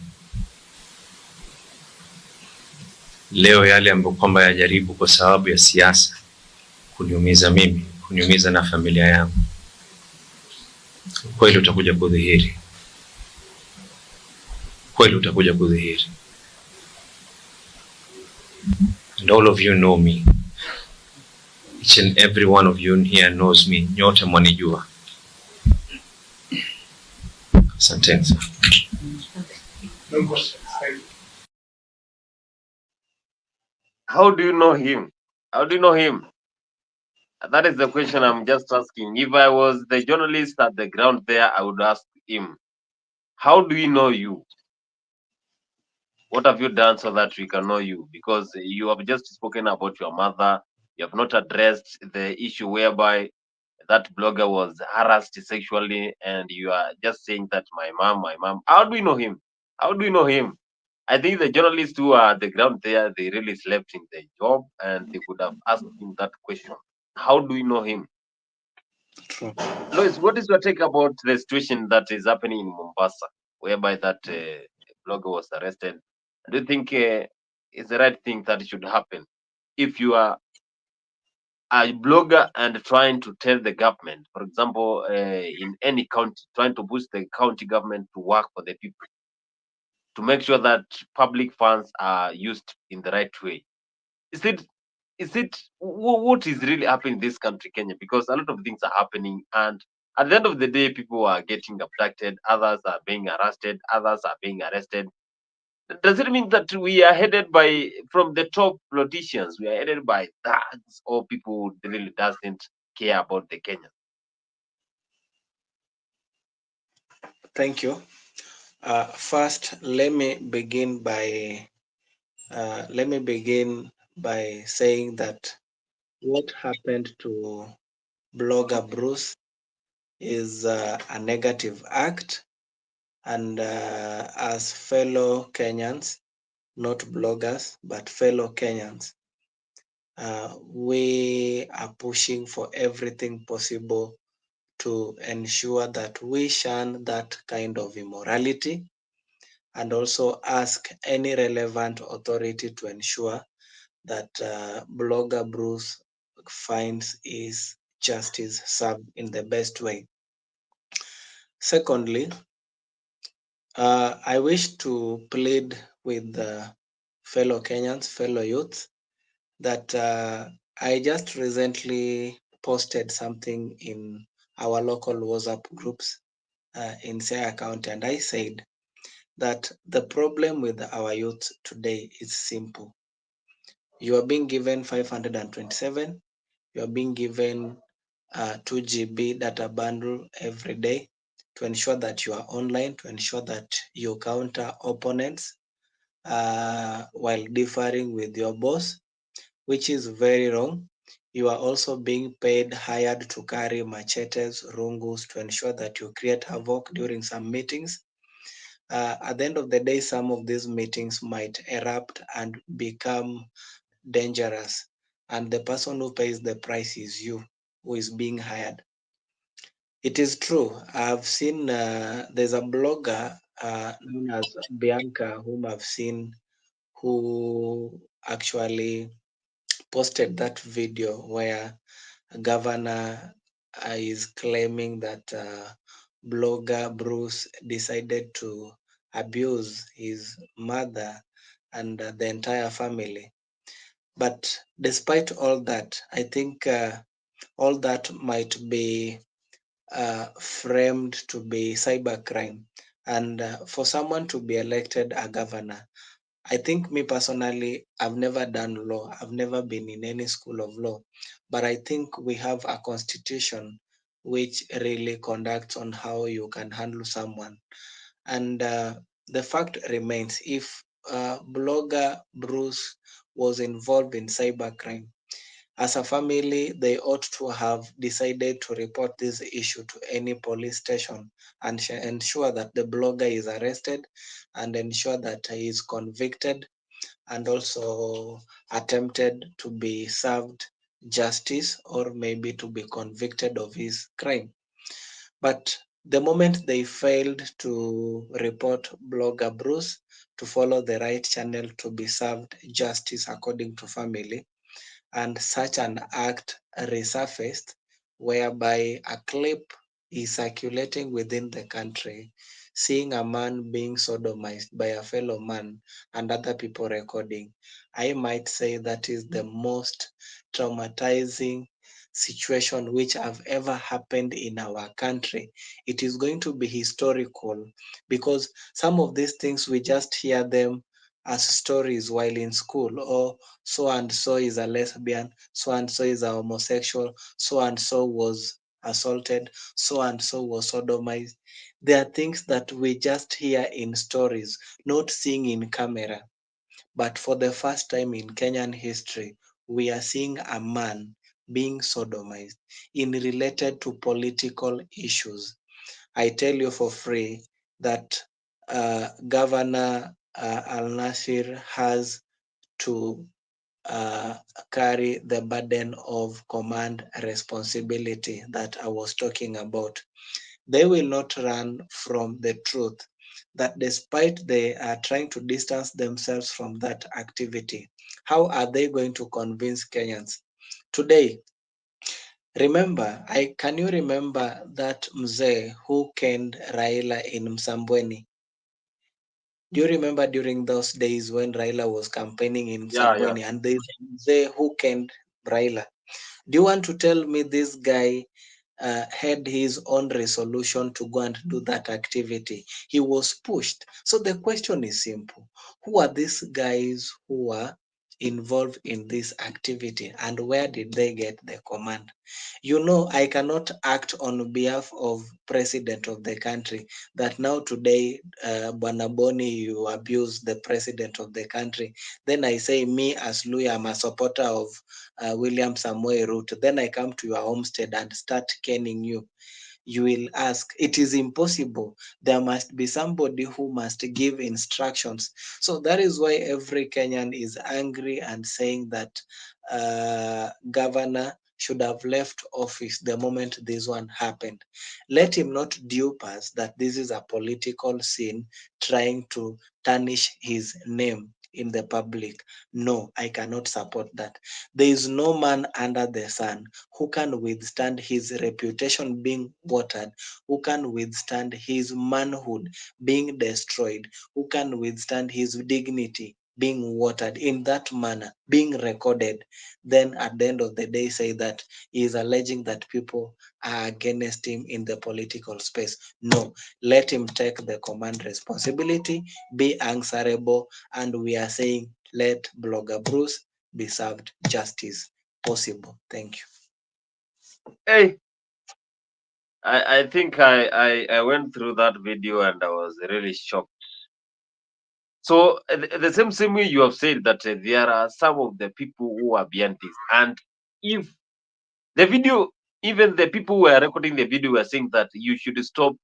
Speaker 8: leo, yale ambayo kwamba yajaribu kwa sababu ya siasa kuniumiza mimi, kuniumiza na familia yangu, kweli utakuja kudhihiri, kweli utakuja kudhihiri. And all of you know me. Each and every one of you in here knows me. Nyote mwanijua. Asanteni sana.
Speaker 1: How do you know him? How do you know him? That is the question I'm just asking. If I was the journalist at the ground there, I would ask him, how do we know you? What have you done so that we can know you? Because you have just spoken about your mother. You have not addressed the issue whereby that blogger was harassed sexually, and you are just saying that my mom. How do we know him? How do we know him? I think the journalists who are at the ground there, they really slept in their job, and they could have asked him that question. How do we know him?
Speaker 2: True.
Speaker 1: Lois, what is your take about the situation that is happening in Mombasa, whereby that blogger was arrested? Do you think it's the right thing that should happen if you are a blogger and trying to tell the government, for example, in any county, trying to push the county government to work for the people, to make sure that public funds are used in the right way? Is it what is really happening in this country, Kenya? Because a lot of things are happening, and at the end of the day, people are getting abducted, others are being arrested, others are being arrested. Does it mean that we are headed by from the top politicians? We are headed by thugs or people who really doesn't care about the Kenya?
Speaker 2: Thank you. First, let me begin by saying that what happened to blogger Bruce is a negative act, and as fellow Kenyans, not bloggers, but fellow Kenyans, we are pushing for everything possible to ensure that we shun that kind of immorality, and also ask any relevant authority to ensure that blogger Bruce finds his justice served in the best way. Secondly, I wish to plead with the fellow Kenyans, fellow youths, that I just recently posted something in our local WhatsApp groups in Siaya County, and I said that the problem with our youth today is simple. You are being given 527, you are being given 2 GB data bundle every day to ensure that you are online, to ensure that you counter opponents while differing with your boss, which is very wrong. You are also being paid, hired to carry machetes, rungus to ensure that you create havoc during some meetings. At the end of the day, some of these meetings might erupt and become dangerous, and the person who pays the price is you, who is being hired. It is true. I've seen there's a blogger known as Bianca, whom I've seen, who actually posted that video where a governor is claiming that blogger Bruce decided to abuse his mother and the entire family. But despite all that, I think all that might be framed to be cybercrime. And for someone to be elected a governor, I think me personally, I've never done law. I've never been in any school of law. But I think we have a constitution which really conducts on how you can handle someone. And the fact remains, if blogger Bruce was involved in cybercrime, as a family, they ought to have decided to report this issue to any police station and ensure that the blogger is arrested and ensure that he is convicted and also attempted to be served justice or maybe to be convicted of his crime. But the moment they failed to report blogger Bruce, to follow the right channel to be served justice according to family, and such an act resurfaced whereby a clip is circulating within the country, seeing a man being sodomized by a fellow man and other people recording. I might say that is the most traumatizing situation which have ever happened in our country. It is going to be historical because some of these things we just hear them as stories while in school, or so and so is a lesbian, so and so is a homosexual, so and so was assaulted, so and so was sodomized. There are things that we just hear in stories, not seeing in camera. But for the first time in Kenyan history, we are seeing a man being sodomized in related to political issues. I tell you for free that Governor Al Nasir has to carry the burden of command responsibility that I was talking about. They will not run from the truth that despite they are trying to distance themselves from that activity, how are they going to convince Kenyans? Today, remember, can you remember that mzee who canned Raila in Msambweni? Do you remember during those days when Raila was campaigning in
Speaker 1: Yeah, yeah.
Speaker 2: Msambweni and the mzee who canned Raila? Do you want to tell me this guy had his own resolution to go and do that activity? He was pushed. So the question is simple. Who are these guys who are involved in this activity and where did they get the command? You know, I cannot act on behalf of president of the country that now today, Banaboni, you abuse the president of the country. Then I say me as Louis, I'm a supporter of William Samoei Ruto. Then I come to your homestead and start caning you. You will ask, it is impossible. There must be somebody who must give instructions. So that is why every Kenyan is angry and saying that governor should have left office the moment this one happened. Let him not dupe us that this is a political scene trying to tarnish his name in the public. No, I cannot support that. There is no man under the sun who can withstand his reputation being watered, who can withstand his manhood being destroyed, who can withstand his dignity being watered in that manner, being recorded. Then at the end of the day, say that he is alleging that people are against him in the political space. No, let him take the command responsibility, be answerable, and we are saying let blogger Bruce be served justice possible. Thank you.
Speaker 1: Hey, I think I went through that video and I was really shocked. So the same way you have said that there are some of the people who are behind this, and if the video, even the people who are recording the video were saying that you should stop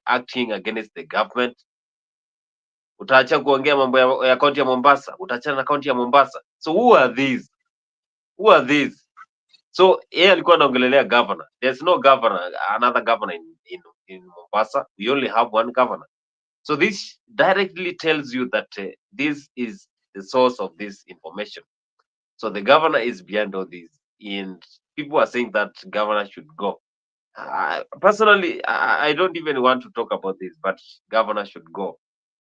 Speaker 1: acting against the government. Utaacha kuongea mambo ya kaunti ya Mombasa, utaachana na kaunti ya Mombasa. So who are these? Who are these? So yeye alikuwa anaongelelea governor. There's no governor, another governor in Mombasa. We only have one governor. So this directly tells you that this is the source of this information. So the governor is behind all this, and people are saying that governor should go. Personally, I don't even want to talk about this, but governor should go.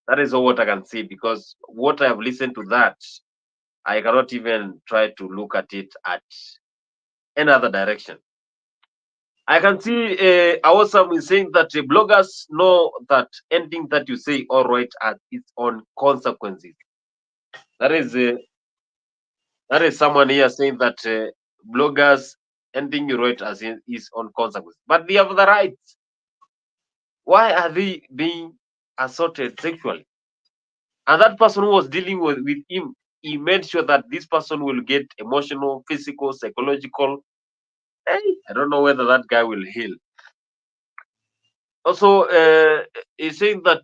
Speaker 1: That is all what I can see, because what I have listened to that, I cannot even try to look at it at any other direction. I can see Awesome is saying that bloggers know that anything that you say or write has its own consequences. That is someone here saying that bloggers, anything you write has its own consequences. But they have the rights. Why are they being assaulted sexually? And that person who was dealing with him, he made sure that this person will get emotional, physical, psychological. Hey, I don't know whether that guy will heal. Also, he's saying that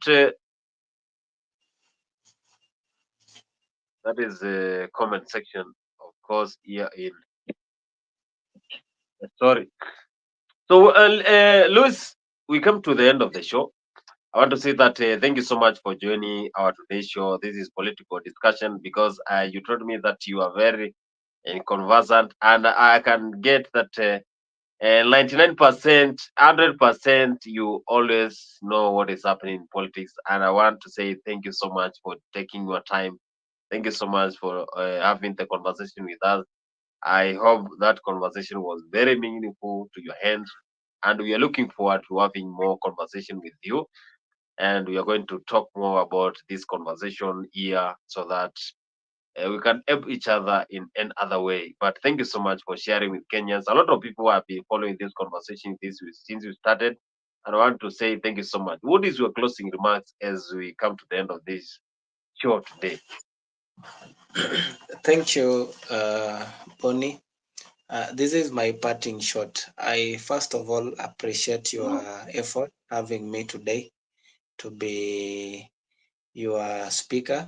Speaker 1: that is the comment section, of course, here in the story. So, Louis, we come to the end of the show. I want to say that thank you so much for joining our today's show. This is political discussion because you told me that you are very conversant, and I can get that 99%, 100%, you always know what is happening in politics. And I want to say thank you so much for taking your time. Thank you so much for having the conversation with us. I hope that conversation was very meaningful to your end, and we are looking forward to having more conversation with you. And we are going to talk more about this conversation here so that we can help each other in any other way. But thank you so much for sharing with Kenyans. A lot of people have been following this conversation since we started. And I want to say thank you so much. What is your closing remarks as we come to the end of this show today?
Speaker 2: Thank you, Bonnie. This is my parting shot. I first of all appreciate your effort having me today to be your speaker.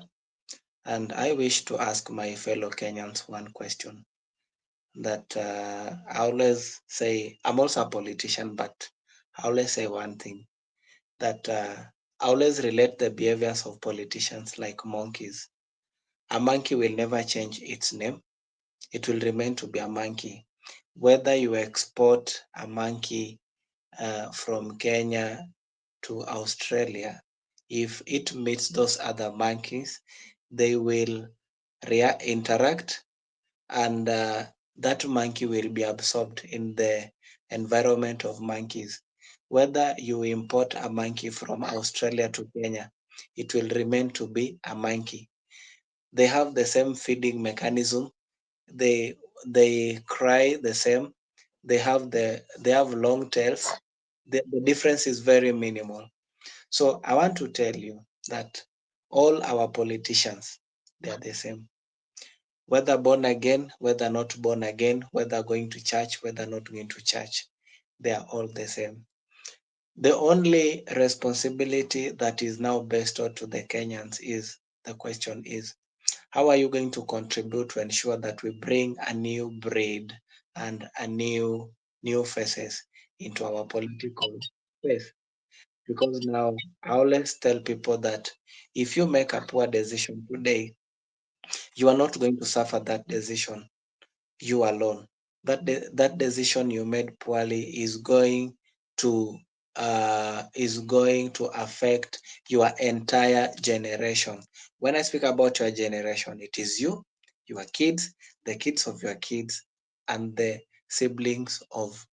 Speaker 2: And I wish to ask my fellow Kenyans one question that I always say, I'm also a politician, but I always say one thing that I always relate the behaviors of politicians like monkeys. A monkey will never change its name. It will remain to be a monkey. Whether you export a monkey from Kenya to Australia, if it meets those other monkeys, they will interact, and that monkey will be absorbed in the environment of monkeys. Whether you import a monkey from Australia to Kenya, it will remain to be a monkey. They have the same feeding mechanism. They they cry the same. They have long tails. The difference is very minimal. So I want to tell you that all our politicians, they are the same. Whether born again, whether not born again, whether going to church, whether not going to church, they are all the same. The only responsibility that is now bestowed to the Kenyans is, the question is, how are you going to contribute to ensure that we bring a new breed and a new faces into our political space? Because now I always tell people that if you make a poor decision today, you are not going to suffer that decision you alone. That decision you made poorly is going to affect your entire generation. When I speak about your generation, it is you, your kids, the kids of your kids, and the siblings of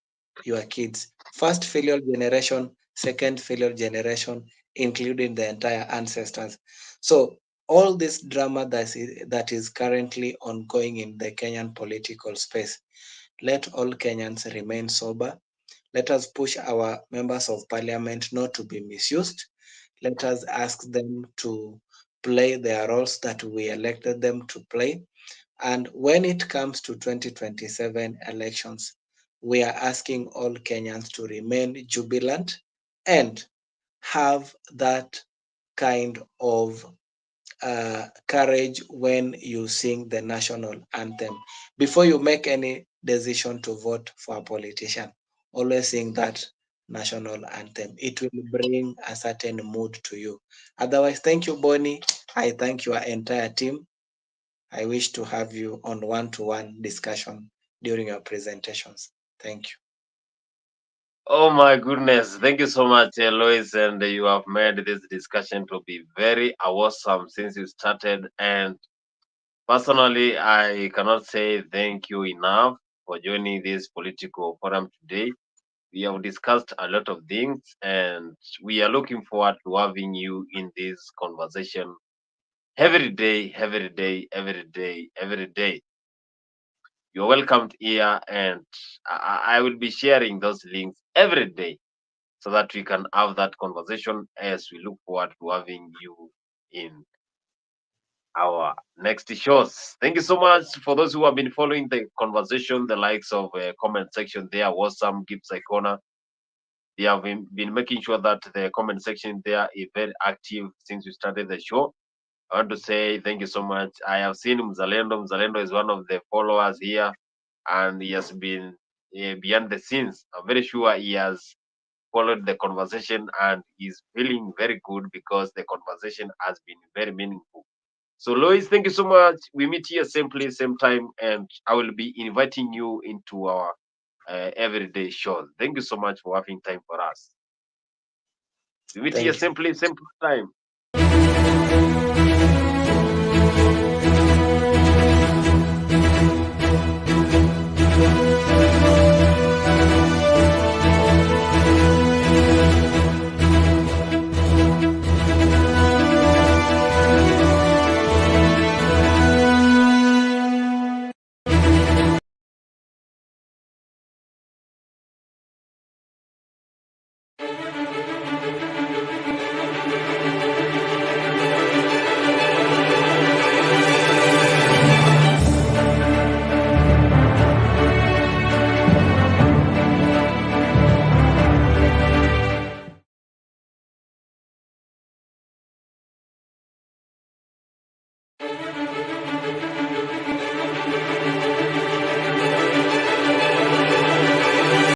Speaker 2: your kids. First failure generation, second failure generation, including the entire ancestors. So all this drama that is currently ongoing in the Kenyan political space, let all Kenyans remain sober. Let us push our members of parliament not to be misused. Let us ask them to play their roles that we elected them to play. And when it comes to 2027 elections, we are asking all Kenyans to remain jubilant and have that kind of courage when you sing the national anthem. Before you make any decision to vote for a politician, always sing that national anthem. It will bring a certain mood to you. Otherwise, thank you, Bonnie. I thank your entire team. I wish to have you on one-to-one discussion during your presentations. Thank you.
Speaker 1: Oh my goodness. Thank you so much, Lois. And you have made this discussion to be very awesome since you started. And personally, I cannot say thank you enough for joining this political forum today. We have discussed a lot of things, and we are looking forward to having you in this conversation every day, every day, every day, every day. You're welcomed here, and I will be sharing those links every day so that we can have that conversation as we look forward to having you in our next shows. Thank you so much for those who have been following the conversation, the likes of comment section there, awesome gifts icona. They have been making sure that the comment section there is very active since we started the show. I want to say thank you so much. I have seen Mzalendo. Mzalendo is one of the followers here, and he has been behind the scenes. I'm very sure he has followed the conversation and is feeling very good because the conversation has been very meaningful. So, Lois, thank you so much. We meet here same place, same time, and I will be inviting you into our everyday shows. Thank you so much for having time for us. We meet here
Speaker 2: Thank you.
Speaker 1: same place, same time.